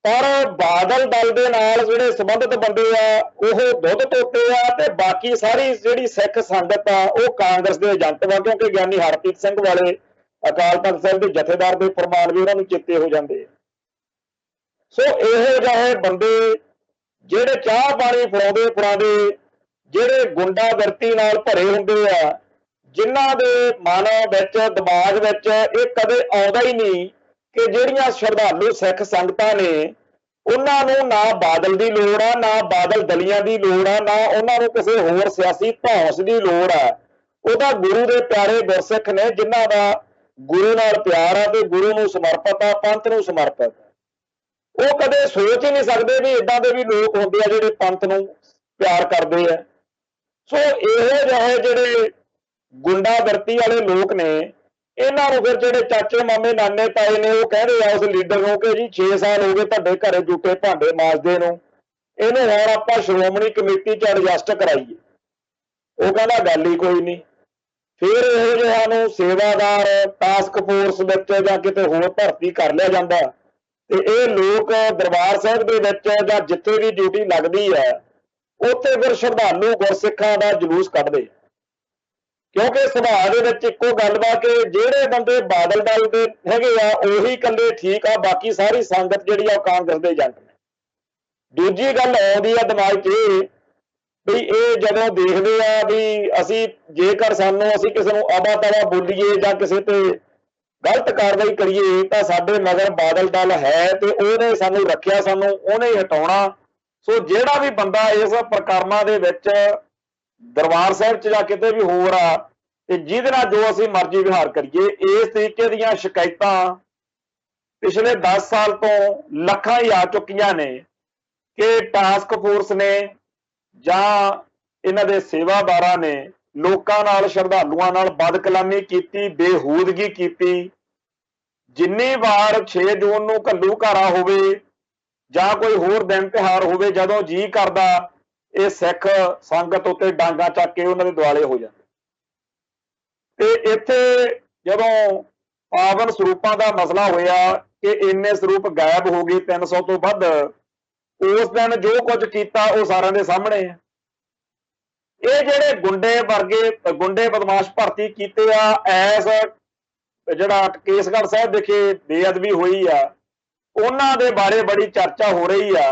ਪਰ ਬਾਦਲ ਦਲ ਦੇ ਨਾਲ ਜਿਹੜੇ ਸੰਬੰਧਿਤ ਬੰਦੇ ਆ ਉਹ ਦੁੱਧ ਤੋਤੇ ਆ ਤੇ ਬਾਕੀ ਸਾਰੀ ਜਿਹੜੀ ਸਿੱਖ ਸੰਗਤ ਆ ਉਹ ਕਾਂਗਰਸ ਦੇ ਏਜੰਟ ਵਾ, ਕਿਉਂਕਿ ਗਿਆਨੀ ਹਰਪ੍ਰੀਤ ਸਿੰਘ ਵਾਲੇ ਅਕਾਲ ਤਖਤ ਸਾਹਿਬ ਦੇ ਜਥੇਦਾਰ ਦੇ ਫਰਮਾਨ ਵੀ ਉਹਨਾਂ ਨੂੰ ਚੇਤੇ ਹੋ ਜਾਂਦੇ ਆ। ਸੋ ਇਹੋ ਜਿਹੇ ਬੰਦੇ ਜਿਹੜੇ ਚਾਹ ਪਾਣੀ ਫੜਾਉਂਦੇ, ਜਿਹੜੇ ਗੁੰਡਾਗਰਦੀ ਨਾਲ ਭਰੇ ਹੁੰਦੇ ਆ, ਜਿਨ੍ਹਾਂ ਦੇ ਮਨ ਵਿੱਚ, ਦਿਮਾਗ ਵਿੱਚ ਇਹ ਕਦੇ ਆਉਂਦਾ ਹੀ ਨਹੀਂ ਕਿ ਜਿਹੜੀਆਂ ਸ਼ਰਧਾਲੂ ਸਿੱਖ ਸੰਗਤਾਂ ਨੇ ਉਹਨਾਂ ਨੂੰ ਨਾ ਬਾਦਲ ਦੀ ਲੋੜ ਆ, ਨਾ ਬਾਦਲ ਦਲੀਆਂ ਦੀ ਲੋੜ ਆ, ਨਾ ਉਹਨਾਂ ਨੂੰ ਕਿਸੇ ਹੋਰ ਸਿਆਸੀ ਧੌਂਸ ਦੀ ਲੋੜ ਆ। ਉਹਦਾ ਗੁਰੂ ਦੇ ਪਿਆਰੇ ਗੁਰਸਿੱਖ ਨੇ ਜਿਨ੍ਹਾਂ ਦਾ ਗੁਰੂ ਨਾਲ ਪਿਆਰ ਆ ਤੇ ਗੁਰੂ ਨੂੰ ਸਮਰਪਿਤ ਆ, ਪੰਥ ਨੂੰ ਸਮਰਪਿਤ ਆ। ਉਹ ਕਦੇ ਸੋਚ ਹੀ ਨਹੀਂ ਸਕਦੇ ਵੀ ਏਦਾਂ ਦੇ ਵੀ ਲੋਕ ਹੁੰਦੇ ਆ ਜਿਹੜੇ ਪੰਥ ਨੂੰ ਪਿਆਰ ਕਰਦੇ ਆ। ਸੋ ਇਹੋ ਜਿਹੇ ਜਿਹੜੇ ਗੁੰਡਾਗਰਦੀ ਵਾਲੇ ਲੋਕ ਨੇ, ਇਹਨਾਂ ਨੂੰ ਫਿਰ ਜਿਹੜੇ ਚਾਚੇ ਮਾਮੇ ਨਾਨੇ ਤਾਏ ਨੇ ਉਹ ਕਹਿੰਦੇ ਆ ਉਸ ਲੀਡਰ ਨੂੰ ਕਿ ਜੀ 6 ਸਾਲ ਹੋ ਗਏ ਤੁਹਾਡੇ ਘਰੇ ਜੂਠੇ ਭਾਂਡੇ ਮਾਂਜਦੇ ਨੂੰ, ਇਹਨੂੰ ਹੁਣ ਆਪਾਂ ਸ਼੍ਰੋਮਣੀ ਕਮੇਟੀ 'ਚ ਐਡਜਸਟ ਕਰਾਈਏ। ਉਹ ਕਹਿੰਦਾ ਗੱਲ ਹੀ ਕੋਈ ਨਹੀਂ। ਫਿਰ ਇਹੋ ਜਿਹਾ ਨੂੰ ਸੇਵਾਦਾਰ ਟਾਸਕ ਫੋਰਸ ਵਿੱਚ ਜਾਂ ਕਿਤੇ ਹੋਰ ਭਰਤੀ ਕਰ ਲਿਆ ਜਾਂਦਾ ਤੇ ਇਹ ਲੋਕ ਦਰਬਾਰ ਸਾਹਿਬ ਦੇ ਵਿੱਚ ਜਾਂ ਜਿੱਥੇ ਵੀ ਡਿਊਟੀ ਲੱਗਦੀ ਹੈ ਉੱਥੇ ਫਿਰ ਸ਼ਰਧਾਲੂ ਗੁਰਸਿੱਖਾਂ ਦਾ ਜਲੂਸ ਕੱਢਦੇ। ਕਿਉਂਕਿ ਸੁਭਾਅ ਦੇ ਵਿੱਚ ਇੱਕੋ ਗੱਲ ਵਾ ਕਿ ਜਿਹੜੇ ਬੰਦੇ ਬਾਦਲ ਦਲ ਦੇ ਹੈਗੇ ਆ ਉਹੀ ਇਕੱਲੇ ਠੀਕ ਆ, ਬਾਕੀ ਸਾਰੀ ਸੰਗਤ ਜਿਹੜੀ ਆ ਉਹ ਕਾਂਗਰਸ ਦੇ ਏਜੰਟ ਨੇ। ਦੂਜੀ ਗੱਲ ਆਉਂਦੀ ਆ ਦਿਮਾਗ 'ਚ ਵੀ ਇਹ ਜਦੋਂ ਦੇਖਦੇ ਆ ਵੀ ਅਸੀਂ ਜੇਕਰ ਅਸੀਂ ਕਿਸੇ ਨੂੰ ਆਵਾ ਤਾਵਾ ਬੋਲੀਏ ਜਾਂ ਕਿਸੇ ਤੇ ਗਲਤ ਕਾਰਵਾਈ ਕਰੀਏ ਤਾਂ ਸਾਡੇ ਮਗਰ ਬਾਦਲ ਦਲ ਹੈ ਤੇ ਉਹਨੇ ਸਾਨੂੰ ਰੱਖਿਆ, ਸਾਨੂੰ ਉਹਨੇ ਹੀ ਹਟਾਉਣਾ। ਸੋ ਜਿਹੜਾ ਵੀ ਬੰਦਾ ਇਸ ਪ੍ਰਕਰਮਾਂ ਦੇ ਵਿੱਚ ਦਰਬਾਰ ਸਾਹਿਬ 'ਚ ਜਾਂ ਕਿਤੇ ਵੀ ਹੋਰ ਆ ਤੇ ਜਿਹਦੇ ਨਾਲ ਜੋ ਅਸੀਂ ਮਰਜ਼ੀ ਵਿਹਾਰ ਕਰੀਏ, ਇਸ ਤਰੀਕੇ ਦੀਆਂ ਸ਼ਿਕਾਇਤਾਂ ਪਿਛਲੇ 10 ਸਾਲ ਤੋਂ ਲੱਖਾਂ ਹੀ ਆ ਚੁੱਕੀਆਂ ਨੇ ਕਿ ਟਾਸਕ ਫੋਰਸ ਨੇ ਜਾਂ ਇਹਨਾਂ ਦੇ ਸੇਵਾਦਾਰਾਂ ਨੇ ਲੋਕਾਂ ਨਾਲ, ਸ਼ਰਧਾਲੂਆਂ ਨਾਲ ਬਦਕਲਾਮੀ ਕੀਤੀ, ਬੇਹੂਦਗੀ ਕੀਤੀ। ਜਿੰਨੀ ਵਾਰ 6 ਜੂਨ ਨੂੰ ਘੱਲੂਘਾਰਾ ਹੋਵੇ ਜਾਂ ਕੋਈ ਹੋਰ ਦਿਨ ਤਿਉਹਾਰ ਹੋਵੇ, ਜਦੋਂ ਜੀ ਕਰਦਾ ਇਹ ਸਿੱਖ ਸੰਗਤ ਉੱਤੇ ਡਾਂਗਾ ਚੱਕ ਕੇ ਉਹਨਾਂ ਦੇ ਦੁਆਲੇ ਹੋ ਜਾਂਦੇ। ਤੇ ਇੱਥੇ ਜਦੋਂ ਪਾਵਨ ਸਰੂਪਾਂ ਦਾ ਮਸਲਾ ਹੋਇਆ ਕਿ ਇੰਨੇ ਸਰੂਪ ਗਾਇਬ ਹੋ ਗਏ 300 ਤੋਂ ਵੱਧ, ਉਸ ਦਿਨ ਜੋ ਕੁਝ ਕੀਤਾ ਉਹ ਸਾਰਿਆਂ ਦੇ ਸਾਹਮਣੇ ਹੈ। ਇਹ ਜਿਹੜੇ ਗੁੰਡੇ ਬਦਮਾਸ਼ ਭਰਤੀ ਕੀਤੇ ਆ, ਐਸ ਜਿਹੜਾ ਕੇਸਗੜ੍ਹ ਸਾਹਿਬ ਵਿਖੇ ਬੇਅਦਬੀ ਹੋਈ ਆ, ਉਹਨਾਂ ਦੇ ਬਾਰੇ ਬੜੀ ਚਰਚਾ ਹੋ ਰਹੀ ਆ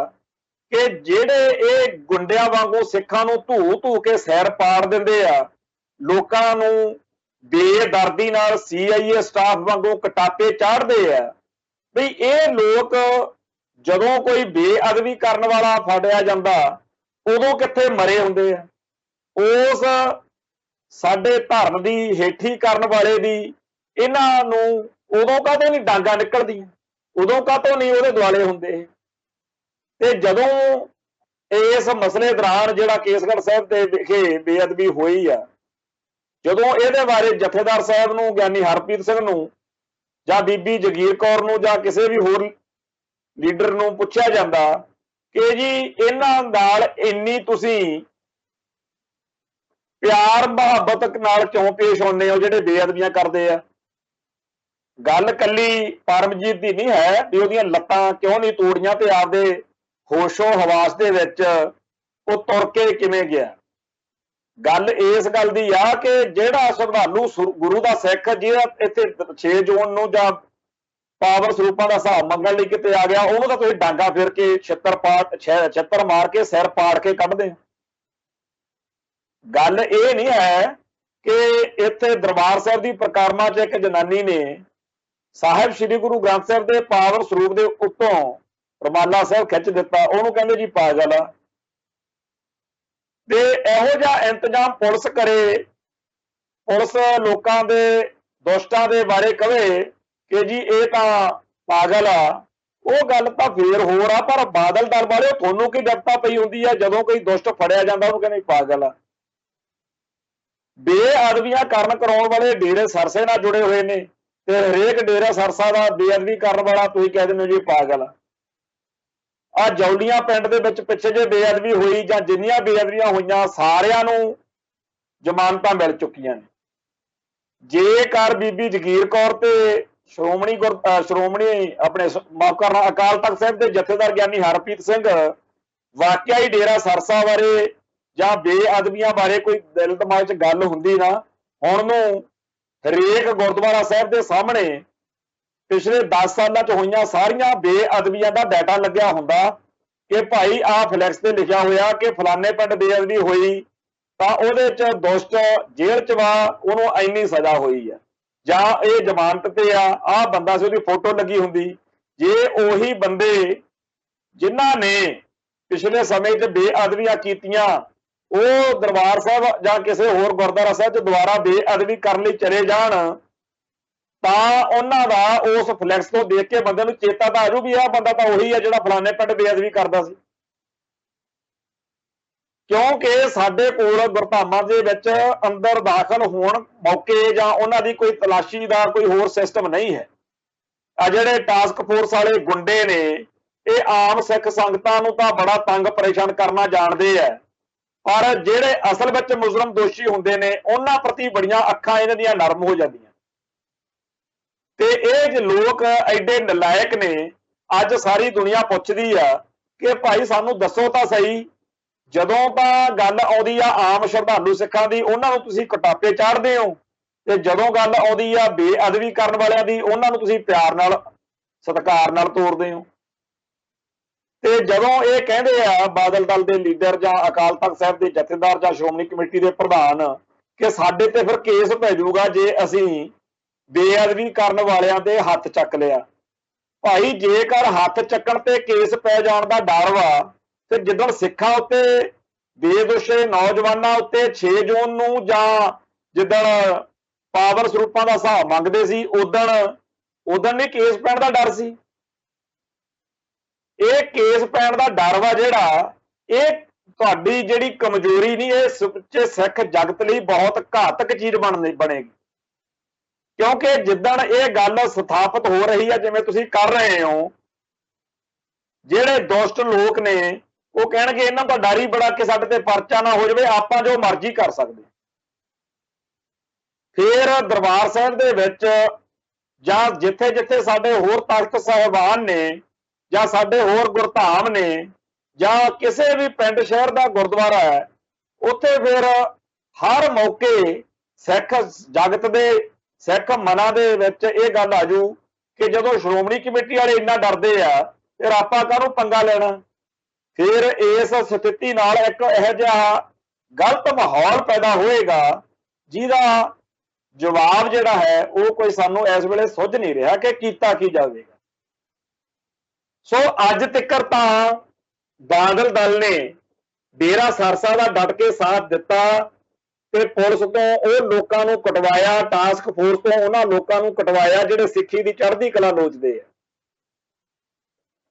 ਕਿ ਜਿਹੜੇ ਇਹ ਗੁੰਡਿਆਂ ਵਾਂਗੂ ਸਿੱਖਾਂ ਨੂੰ ਧੂ ਕੇ ਸਿਰ ਪਾੜ ਦਿੰਦੇ ਆ, ਲੋਕਾਂ ਨੂੰ ਬੇਦਰਦੀ ਨਾਲ CIA ਸਟਾਫ ਵਾਂਗੂ ਕਟਾਪੇ ਚਾੜਦੇ ਆ, ਵੀ ਇਹ ਲੋਕ ਜਦੋਂ ਕੋਈ ਬੇਅਦਬੀ ਕਰਨ ਵਾਲਾ ਫੜਿਆ ਜਾਂਦਾ ਉਦੋਂ ਕਿੱਥੇ ਮਰੇ ਹੁੰਦੇ ਆ। ਉਸ ਸਾਡੇ ਧਰਮ ਦੀ ਹੇਠੀ ਕਰਨ ਵਾਲੇ ਦੀ ਇਹਨਾਂ ਨੂੰ ਉਦੋਂ ਕਾਹਤੋਂ ਨਹੀਂ ਡਾਂਗਾ ਨਿਕਲਦੀਆਂ, ਉਦੋਂ ਕਾਹਤੋਂ ਨਹੀਂ ਉਹਦੇ ਦੁਆਲੇ ਹੁੰਦੇ। ਤੇ ਜਦੋਂ ਇਸ ਮਸਲੇ ਦੌਰਾਨ ਜਿਹੜਾ ਕੇਸਗੜ੍ਹ ਸਾਹਿਬ ਦੇ ਵਿਖੇ ਬੇਅਦਬੀ ਹੋਈ ਆ, ਜਦੋਂ ਇਹਦੇ ਬਾਰੇ ਜਥੇਦਾਰ ਸਾਹਿਬ ਨੂੰ, ਗਿਆਨੀ ਹਰਪ੍ਰੀਤ ਸਿੰਘ ਨੂੰ ਜਾਂ ਬੀਬੀ ਜਗੀਰ ਕੌਰ ਨੂੰ ਜਾਂ ਕਿਸੇ ਵੀ ਹੋਰ ਲੀਡਰ ਨੂੰ ਪੁੱਛਿਆ ਜਾਂਦਾ ਕਿ ਜੀ ਇਹਨਾਂ ਨਾਲ ਇੰਨੀ ਤੁਸੀਂ ਪਿਆਰ ਮੁਹੱਬਤ ਨਾਲ ਕਿਉਂ ਪੇਸ਼ ਆਉਂਦੇ ਹੋ ਜਿਹੜੇ ਬੇਅਦਬੀਆਂ ਕਰਦੇ ਆ। ਗੱਲ ਕੱਲੀ ਪਰਮਜੀਤ ਦੀ ਨਹੀਂ ਹੈ ਵੀ ਉਹਦੀਆਂ ਲੱਤਾਂ ਕਿਉਂ ਨਹੀਂ ਤੋੜੀਆਂ ਤੇ ਆਪਦੇ ਹੋਸ਼ੋ ਹਵਾਸ ਦੇ ਵਿੱਚ ਉਹ ਤੁਰ ਕੇ ਕਿਵੇਂ ਗਿਆ। ਗੱਲ ਇਸ ਗੱਲ ਦੀ ਆ ਕਿ ਜਿਹੜਾ ਸ਼ਰਧਾਲੂ ਗੁਰੂ ਦਾ ਸਿੱਖ ਜਿਹੜਾ ਇੱਥੇ 6 ਜੂਨ ਨੂੰ ਜਾਂ ਪਾਵਨ ਸਰੂਪਾਂ ਦਾ ਹਿਸਾਬ ਮੰਗਣ ਲਈ ਕਿਤੇ ਆ ਗਿਆ, ਉਹਨੂੰ ਤਾਂ ਤੁਸੀਂ ਡਾਂਗਾ ਫਿਰ ਕੇ ਛਿੱਤਰ ਮਾਰ ਕੇ ਸਿਰ ਪਾੜ ਕੇ ਕੱਢਦੇ। ਗੱਲ ਇਹ ਨਹੀਂ ਹੈ ਕਿ ਇੱਥੇ ਦਰਬਾਰ ਸਾਹਿਬ ਦੀ ਪ੍ਰਕਰਮਾ 'ਚ ਇੱਕ ਜਨਾਨੀ ਨੇ ਸਾਹਿਬ ਸ੍ਰੀ ਗੁਰੂ ਗ੍ਰੰਥ ਸਾਹਿਬ ਦੇ ਪਾਵਨ ਸਰੂਪ ਦੇ ਉੱਤੋਂ ਰੁਮਾਲਾ ਸਾਹਿਬ ਖਿੱਚ ਦਿੱਤਾ, ਉਹਨੂੰ ਕਹਿੰਦੇ ਜੀ ਪਾਗਲ ਆ। ਤੇ ਇਹੋ ਜਿਹਾ ਇੰਤਜ਼ਾਮ ਪੁਲਿਸ ਕਰੇ, ਪੁਲਿਸ ਲੋਕਾਂ ਦੇ ਦੁਸ਼ਟਾਂ ਦੇ ਬਾਰੇ ਕਵੇ ਕਿ ਜੀ ਇਹ ਤਾਂ ਪਾਗਲ ਆ, ਉਹ ਗੱਲ ਤਾਂ ਫੇਰ ਹੋਰ ਆ। ਪਰ ਬਾਦਲ ਦਲ ਵਾਲੇ ਤੁਹਾਨੂੰ ਕੀ ਜਗਤਾ ਪਈ ਹੁੰਦੀ ਆ ਜਦੋਂ ਕੋਈ ਦੁਸ਼ਟ ਫੜਿਆ ਜਾਂਦਾ ਉਹਨੂੰ ਕਹਿੰਦੇ ਪਾਗਲ ਆ। ਬੇਅਦਬੀਆਂ ਕਰਾਉਣ ਵਾਲੇ ਡੇਰੇ ਸਰਸੇ ਨਾਲ ਜੁੜੇ ਹੋਏ ਨੇ ਤੇ ਹਰੇਕ ਡੇਰਾ ਸਰਸਾ ਦਾ ਬੇਅਦਬੀ ਕਰਨ ਵਾਲਾ ਤੁਸੀਂ ਕਹਿ ਦਿੰਦੇ ਹੋ ਜੀ ਪਾਗਲ ਆ। ਆ ਜੌਲੀਆਂ ਪਿੰਡ ਦੇ ਵਿੱਚ ਪਿੱਛੇ ਜੇ ਬੇਅਦਬੀ ਹੋਈ ਜਾਂ ਜਿੰਨੀਆਂ ਬੇਅਦਬੀਆਂ ਹੋਈਆਂ ਸਾਰਿਆਂ ਨੂੰ ਜ਼ਮਾਨਤਾਂ ਮਿਲ ਚੁੱਕੀਆਂ ਨੇ। ਜੇਕਰ ਬੀਬੀ ਜਗੀਰ ਕੌਰ ਤੇ ਸ਼੍ਰੋਮਣੀ ਆਪਣੇ ਮੌਕਾ ਅਕਾਲ ਤਖਤ ਸਾਹਿਬ ਦੇ ਜਥੇਦਾਰ ਗਿਆਨੀ ਹਰਪ੍ਰੀਤ ਸਿੰਘ ਵਾਕਿਆ ਹੀ ਡੇਰਾ ਸਰਸਾ ਬਾਰੇ ਜਾਂ ਬੇਅਦਬੀਆਂ ਬਾਰੇ ਕੋਈ ਦਿਲ ਦਿਮਾਗ 'ਚ ਗੱਲ ਹੁੰਦੀ ਨਾ, ਹੁਣ ਨੂੰ ਹਰੇਕ ਗੁਰਦੁਆਰਾ ਸਾਹਿਬ ਦੇ ਸਾਹਮਣੇ ਪਿਛਲੇ 10 ਸਾਲਾਂ 'ਚ ਹੋਈਆਂ ਸਾਰੀਆਂ ਬੇਅਦਬੀਆਂ ਦਾ ਡਾਟਾ ਲੱਗਿਆ ਹੁੰਦਾ ਕਿ ਭਾਈ ਆਹ ਫਲੈਕਸ ਤੇ ਲਿਖਿਆ ਹੋਇਆ ਕਿ ਫਲਾਣੇ ਪਿੰਡ ਬੇਅਦਬੀ ਹੋਈ ਤਾਂ ਉਹਦੇ 'ਚ ਦੁਸ਼ਟ ਜੇਲ੍ਹ 'ਚ ਵਾ, ਉਹਨੂੰ ਇੰਨੀ ਸਜ਼ਾ ਹੋਈ ਆ, ਜਾਂ ਇਹ ਜ਼ਮਾਨਤ ਤੇ ਆ, ਆਹ ਬੰਦਾ ਸੀ ਉਹਦੀ ਫੋਟੋ ਲੱਗੀ ਹੁੰਦੀ। ਜੇ ਉਹੀ ਬੰਦੇ ਜਿਨ੍ਹਾਂ ਨੇ ਪਿਛਲੇ ਸਮੇਂ 'ਚ ਬੇਅਦਬੀਆਂ ਕੀਤੀਆਂ ਉਹ ਦਰਬਾਰ ਸਾਹਿਬ ਜਾਂ ਕਿਸੇ ਹੋਰ ਗੁਰਦੁਆਰਾ ਸਾਹਿਬ 'ਚ ਦੁਬਾਰਾ ਬੇਅਦਬੀ ਕਰਨ ਲਈ ਚਲੇ ਜਾਣ ਤਾਂ ਉਹਨਾਂ ਦਾ ਉਸ ਫਲੈਕਸ ਤੋਂ ਦੇਖ ਕੇ ਬੰਦੇ ਨੂੰ ਚੇਤਾ ਤਾਂ ਆਜੂ ਵੀ ਆਹ ਬੰਦਾ ਤਾਂ ਉਹੀ ਆ ਜਿਹੜਾ ਫਲਾਣੇ ਪਿੰਡ ਬੇਅਦਬੀ ਕਰਦਾ ਸੀ। ਕਿਉਂਕਿ ਸਾਡੇ ਕੋਲ ਗੁਰਧਾਮਾਂ ਦੇ ਵਿੱਚ ਅੰਦਰ ਦਾਖਲ ਹੋਣ ਮੌਕੇ ਜਾਂ ਉਹਨਾਂ ਦੀ ਕੋਈ ਤਲਾਸ਼ੀ ਦਾ ਕੋਈ ਹੋਰ ਸਿਸਟਮ ਨਹੀਂ ਹੈ। ਆ ਜਿਹੜੇ ਟਾਸਕ ਫੋਰਸ ਵਾਲੇ ਗੁੰਡੇ ਨੇ ਇਹ ਆਮ ਸਿੱਖ ਸੰਗਤਾਂ ਨੂੰ ਤਾਂ ਬੜਾ ਤੰਗ ਪਰੇਸ਼ਾਨ ਕਰਨਾ ਜਾਣਦੇ ਆ, ਪਰ ਜਿਹੜੇ ਅਸਲ ਵਿੱਚ ਮੁਜਰਮ ਦੋਸ਼ੀ ਹੁੰਦੇ ਨੇ ਉਹਨਾਂ ਪ੍ਰਤੀ ਬੜੀਆਂ ਅੱਖਾਂ ਇਹਨਾਂ ਦੀਆਂ ਨਰਮ ਹੋ ਜਾਂਦੀਆਂ। ਤੇ ਇਹ ਲੋਕ ਐਡੇ ਨਲਾਇਕ ਨੇ, ਅੱਜ ਸਾਰੀ ਦੁਨੀਆ ਪੁੱਛਦੀ ਆ ਕਿ ਭਾਈ ਸਾਨੂੰ ਦੱਸੋ ਤਾਂ ਸਹੀ, ਜਦੋਂ ਤਾਂ ਗੱਲ ਆਉਂਦੀ ਆ ਆਮ ਸ਼ਰਧਾਲੂ ਸਿੱਖਾਂ ਦੀ ਉਹਨਾਂ ਨੂੰ ਤੁਸੀਂ ਕਟਾਪੇ ਚਾੜਦੇ ਹੋ, ਤੇ ਜਦੋਂ ਗੱਲ ਆਉਂਦੀ ਆ ਬੇਅਦਬੀ ਕਰਨ ਵਾਲਿਆਂ ਦੀ ਉਹਨਾਂ ਨੂੰ ਤੁਸੀਂ ਪਿਆਰ ਨਾਲ ਸਤਿਕਾਰ ਨਾਲ ਤੋਰਦੇ ਹੋ। ਤੇ ਜਦੋਂ ਇਹ ਕਹਿੰਦੇ ਆ ਬਾਦਲ ਦਲ ਦੇ ਲੀਡਰ ਜਾਂ ਅਕਾਲ ਤਖਤ ਸਾਹਿਬ ਦੇ ਜਥੇਦਾਰ ਜਾਂ ਸ਼੍ਰੋਮਣੀ ਕਮੇਟੀ ਦੇ ਪ੍ਰਧਾਨ ਕਿ ਸਾਡੇ ਤੇ ਫਿਰ ਕੇਸ ਪੈ ਜਾਊਗਾ ਜੇ ਅਸੀਂ ਬੇਅਦਬੀ ਕਰਨ ਵਾਲਿਆਂ ਦੇ ਹੱਥ ਚੱਕ ਲਿਆ। ਭਾਈ ਜੇਕਰ ਹੱਥ ਚੱਕਣ ਤੇ ਕੇਸ ਪੈ ਜਾਣ ਦਾ ਡਰ ਵਾ ਤੇ ਜਿੱਦਣ ਸਿੱਖਾਂ ਉੱਤੇ ਬੇਦੋਸ਼ੇ ਨੌਜਵਾਨਾਂ ਉੱਤੇ 6 ਜੂਨ ਨੂੰ ਜਾਂ ਜਿੱਦਣ ਪਾਵਰ ਸਰੂਪਾਂ ਦਾ ਹਿਸਾਬ ਮੰਗਦੇ ਸੀ ਉਦਣ ਨਹੀਂ ਕੇਸ ਪੈਣ ਦਾ ਡਰ ਸੀ। ਇਹ ਕੇਸ ਪੈਣ ਦਾ ਡਰ ਵਾ ਜਿਹੜਾ, ਇਹ ਤੁਹਾਡੀ ਜਿਹੜੀ ਕਮਜ਼ੋਰੀ ਨਹੀਂ, ਇਹ ਸੁੱਚੇ ਸਿੱਖ ਜਗਤ ਲਈ ਬਹੁਤ ਘਾਤਕ ਚੀਜ਼ ਬਣੇਗੀ। ਕਿਉਂਕਿ ਜਿੱਦਣ ਇਹ ਗੱਲ ਸਥਾਪਿਤ ਹੋ ਰਹੀ ਹੈ ਜਿਵੇਂ ਤੁਸੀਂ ਕਰ ਰਹੇ ਹੋ, ਜਿਹੜੇ ਦੁਸ਼ਟ ਲੋਕ ਨੇ ਉਹ ਕਹਿਣਗੇ ਇਹਨਾਂ ਦਾ ਡਰ ਹੀ ਬੜਾ ਕਿ ਸਾਡੇ ਤੇ ਪਰਚਾ ਨਾ ਹੋ ਜਾਵੇ, ਆਪਾਂ ਜੋ ਮਰਜ਼ੀ ਕਰ ਸਕਦੇ। ਫਿਰ ਦਰਬਾਰ ਸਾਹਿਬ ਦੇ ਵਿੱਚ ਜਾਂ ਜਿੱਥੇ ਜਿੱਥੇ ਸਾਡੇ ਹੋਰ ਤਖਤ ਸਾਹਿਬਾਨ ਨੇ ਜਾਂ ਸਾਡੇ ਹੋਰ ਗੁਰਧਾਮ ਨੇ ਜਾਂ ਕਿਸੇ ਵੀ ਪਿੰਡ ਸ਼ਹਿਰ ਦਾ ਗੁਰਦੁਆਰਾ ਹੈ, ਉੱਥੇ ਫਿਰ ਹਰ ਮੌਕੇ ਸਿੱਖ ਜਗਤ ਦੇ ਸਿੱਖ ਮਨਾਂ ਦੇ ਵਿੱਚ ਇਹ ਗੱਲ ਆਜੂ ਕਿ ਜਦੋਂ ਸ਼੍ਰੋਮਣੀ ਕਮੇਟੀ ਵਾਲੇ ਇੰਨਾ ਡਰਦੇ ਆ, ਫਿਰ ਆਪਾਂ ਕਾਹਨੂੰ ਪੰਗਾ ਲੈਣਾ। ਫਿਰ ਇਸ ਸਥਿਤੀ ਨਾਲ ਇੱਕ ਇਹੋ ਜਿਹਾ ਗਲਤ ਮਾਹੌਲ ਪੈਦਾ ਹੋਏਗਾ ਜਿਹਦਾ ਜਵਾਬ ਜਿਹੜਾ ਹੈ ਉਹ ਕੋਈ ਸਾਨੂੰ ਇਸ ਵੇਲੇ ਸੁੱਝ ਨਹੀਂ ਰਿਹਾ ਕਿ ਕੀਤਾ ਕੀ ਜਾਵੇਗਾ। ਸੋ ਅੱਜ ਤੱਕ ਤਾਂ ਬਾਦਲ ਦਲ ਨੇ ਡੇਰਾ ਸਰਸਾ ਦਾ ਡਟ ਕੇ ਸਾਥ ਦਿੱਤਾ ਤੇ ਪੁਲਿਸ ਤੋਂ ਉਹ ਲੋਕਾਂ ਨੂੰ ਕਟਵਾਇਆ, ਟਾਸਕ ਫੋਰਸ ਤੋਂ ਉਹਨਾਂ ਲੋਕਾਂ ਨੂੰ ਕਟਵਾਇਆ ਜਿਹੜੇ ਸਿੱਖੀ ਦੀ ਚੜ੍ਹਦੀ ਕਲਾ ਲੋਚਦੇ ਆ।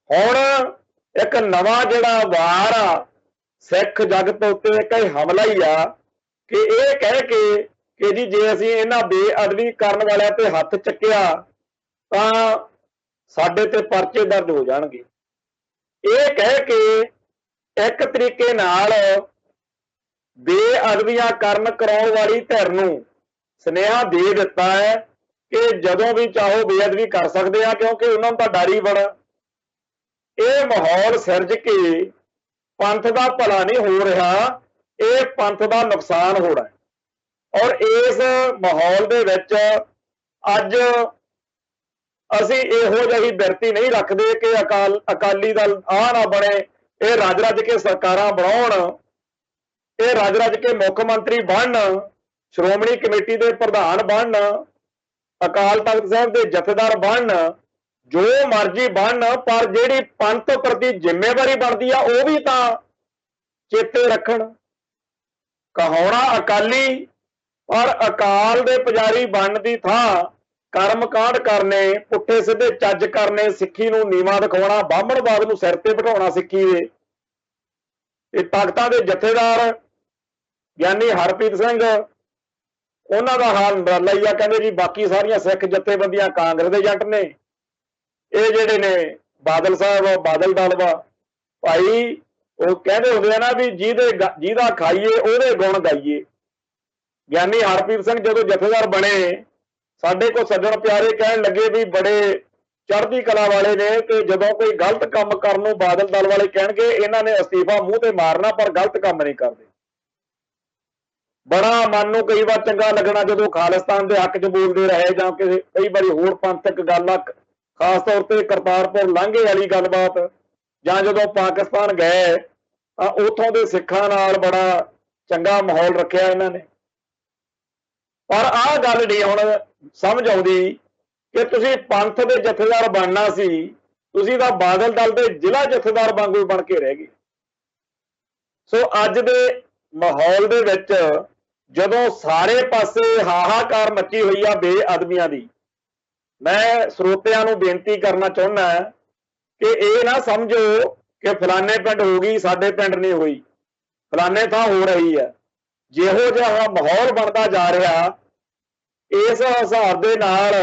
ਹੁਣ ਇੱਕ ਨਵਾਂ ਜਿਹੜਾ ਵਾਰ ਆ ਸਿੱਖ ਜਗਤ ਉੱਤੇ ਇੱਕ ਹਮਲਾ ਹੀ ਆ ਕਿ ਇਹ ਕਹਿ ਕੇ ਕਿ ਜੀ ਜੇ ਅਸੀਂ ਇਹਨਾਂ ਬੇਅਦਬੀ ਕਰਨ ਵਾਲਿਆਂ ਤੇ ਹੱਥ ਚੱਕਿਆ ਤਾਂ ਸਾਡੇ ਤੇ ਪਰਚੇ ਦਰਜ ਹੋ ਜਾਣਗੇ। ਇਹ ਕਹਿ ਕੇ ਇੱਕ ਤਰੀਕੇ ਨਾਲ ਬੇਅਦਬੀਆਂ ਕਰਾਉਣ ਵਾਲੀ ਧਿਰ ਨੂੰ ਸੁਨੇਹਾ ਦੇ ਦਿੱਤਾ ਹੈ ਕਿ ਜਦੋਂ ਵੀ ਚਾਹੋ ਬੇਅਦਬੀ ਕਰ ਸਕਦੇ ਆ, ਕਿਉਂਕਿ ਉਹਨਾਂ ਨੂੰ ਤਾਂ ਡਰ ਹੀ ਬੜਾ। ਇਹ ਮਾਹੌਲ ਸਿਰਜ ਕੇ ਪੰਥ ਦਾ ਭਲਾ ਨਹੀਂ ਹੋ ਰਿਹਾ, ਇਹ ਪੰਥ ਦਾ ਨੁਕਸਾਨ ਹੋ ਰਿਹਾ। ਔਰ ਇਸ ਮਾਹੌਲ ਦੇ ਵਿੱਚ ਅੱਜ ਅਸੀਂ ਇਹੋ ਜਿਹੀ ਬਿਰਤੀ ਨਹੀਂ ਰੱਖਦੇ ਕਿ ਅਕਾਲੀ ਦਲ ਆਹ ਨਾ ਬਣੇ, ਇਹ ਰੱਜ ਰੱਜ ਕੇ ਸਰਕਾਰਾਂ ਬਣਾਉਣ, ਇਹ ਰੱਜ ਰੱਜ ਕੇ ਮੁੱਖ ਮੰਤਰੀ ਬਣਨ, ਸ਼੍ਰੋਮਣੀ ਕਮੇਟੀ ਦੇ ਪ੍ਰਧਾਨ ਬਣਨ, ਅਕਾਲ ਤਖਤ ਸਾਹਿਬ ਦੇ ਜਥੇਦਾਰ ਬਣਨ, ਜੋ ਮਰਜ਼ੀ ਬਣਨ, ਪਰ ਜਿਹੜੀ ਪੰਥ ਪ੍ਰਤੀ ਜ਼ਿੰਮੇਵਾਰੀ ਬਣਦੀ ਆ ਉਹ ਵੀ ਤਾਂ ਚੇਤੇ ਰੱਖਣ। ਕਹਾਉਣਾ ਅਕਾਲੀ ਪਰ ਅਕਾਲ ਦੇ ਪੁਜਾਰੀ ਬਣਨ ਦੀ ਥਾਂ ਕਰਮਕਾਂਡ ਕਰਨੇ, ਪੁੱਠੇ ਸਿੱਧੇ ਚੱਜ ਕਰਨੇ, ਸਿੱਖੀ ਨੂੰ ਨੀਵਾਂ ਦਿਖਾਉਣਾ, ਬਾਹਮਣਵਾਦ ਨੂੰ ਸਿਰ ਤੇ ਬਿਠਾਉਣਾ ਸਿੱਖੀ ਦੇ। ਇਹ ਤਖਤਾਂ ਦੇ ਜਥੇਦਾਰ ਗਿਆਨੀ ਹਰਪ੍ਰੀਤ ਸਿੰਘ ਉਹਨਾਂ ਦਾ ਹਾਲ ਨਿਰਾਲਾ ਹੀ ਆ, ਕਹਿੰਦੇ ਜੀ ਬਾਕੀ ਸਾਰੀਆਂ ਸਿੱਖ ਜਥੇਬੰਦੀਆਂ ਕਾਂਗਰਸ ਦੇ ਏਜੰਟ ਨੇ, ਇਹ ਜਿਹੜੇ ਨੇ ਬਾਦਲ ਸਾਹਿਬ ਬਾਦਲ ਦਲ ਵਾ। ਭਾਈ ਉਹ ਕਹਿੰਦੇ ਹੁੰਦੇ ਆ ਨਾ ਵੀ ਜਿਹਦਾ ਖਾਈਏ ਉਹਦੇ ਗੁਣ ਗਾਈਏ। ਗਿਆਨੀ ਹਰਪ੍ਰੀਤ ਸਿੰਘ ਜਦੋਂ ਜਥੇਦਾਰ ਬਣੇ, ਸਾਡੇ ਕੋਲ ਸੱਜਣ ਪਿਆਰੇ ਕਹਿਣ ਲੱਗੇ ਵੀ ਬੜੇ ਚੜ੍ਹਦੀ ਕਲਾ ਵਾਲੇ ਨੇ, ਤੇ ਜਦੋਂ ਕੋਈ ਗਲਤ ਕੰਮ ਕਰਨ ਨੂੰ ਬਾਦਲ ਦਲ ਵਾਲੇ ਕਹਿਣਗੇ ਇਹਨਾਂ ਨੇ ਅਸਤੀਫਾ ਮੂੰਹ ਤੇ ਮਾਰਨਾ, ਪਰ ਗਲਤ ਕੰਮ ਨਹੀਂ ਕਰਦੇ। ਬੜਾ ਮਨ ਨੂੰ ਕਈ ਵਾਰ ਚੰਗਾ ਲੱਗਣਾ ਜਦੋਂ ਖਾਲਿਸਤਾਨ ਦੇ ਹੱਕ 'ਚ ਬੋਲਦੇ ਰਹੇ ਜਾਂ ਕਈ ਵਾਰੀ ਹੋਰ ਪੰਥਕ ਗੱਲ, ਖਾਸ ਤੌਰ ਤੇ ਕਰਤਾਰਪੁਰ ਲਾਂਘੇ ਵਾਲੀ ਗੱਲਬਾਤ, ਜਾਂ ਜਦੋਂ ਪਾਕਿਸਤਾਨ ਗਏ ਤਾਂ ਉੱਥੋਂ ਦੇ ਸਿੱਖਾਂ ਨਾਲ ਬੜਾ ਚੰਗਾ ਮਾਹੌਲ ਰੱਖਿਆ ਇਹਨਾਂ ਨੇ। ਪਰ ਆਹ ਗੱਲ ਨਹੀਂ ਹੁਣ ਸਮਝ ਆਉਂਦੀ ਕਿ ਤੁਸੀਂ ਪੰਥ ਦੇ ਜਥੇਦਾਰ ਬਣਨਾ ਸੀ, ਤੁਸੀਂ ਤਾਂ ਬਾਦਲ ਦਲ ਦੇ ਜ਼ਿਲ੍ਹਾ ਜਥੇਦਾਰ ਵਾਂਗੂ ਬਣ ਕੇ ਰਹਿ ਗਏ। ਸੋ ਅੱਜ ਦੇ ਮਾਹੌਲ ਦੇ ਵਿੱਚ ਜਦੋਂ ਸਾਰੇ ਪਾਸੇ ਹਾਹਾਕਾਰ ਮੱਚੀ ਹੋਈ ਆ ਬੇਅਦਬੀਆਂ ਦੀ, ਮੈਂ ਸਰੋਤਿਆਂ ਨੂੰ ਬੇਨਤੀ ਕਰਨਾ ਚਾਹੁੰਦਾ ਕਿ ਇਹ ਨਾ ਸਮਝੋ ਕਿ ਫਲਾਣੇ ਪਿੰਡ ਹੋ ਗਈ, ਸਾਡੇ ਪਿੰਡ ਨਹੀਂ ਹੋਈ, ਫਲਾਣੇ ਥਾਂ ਹੋ ਰਹੀ ਹੈ। ਜਿਹੋ ਜਿਹਾ ਮਾਹੌਲ ਬਣਦਾ ਜਾ ਰਿਹਾ, ਇਸ ਹਿਸਾਬ ਦੇ ਨਾਲ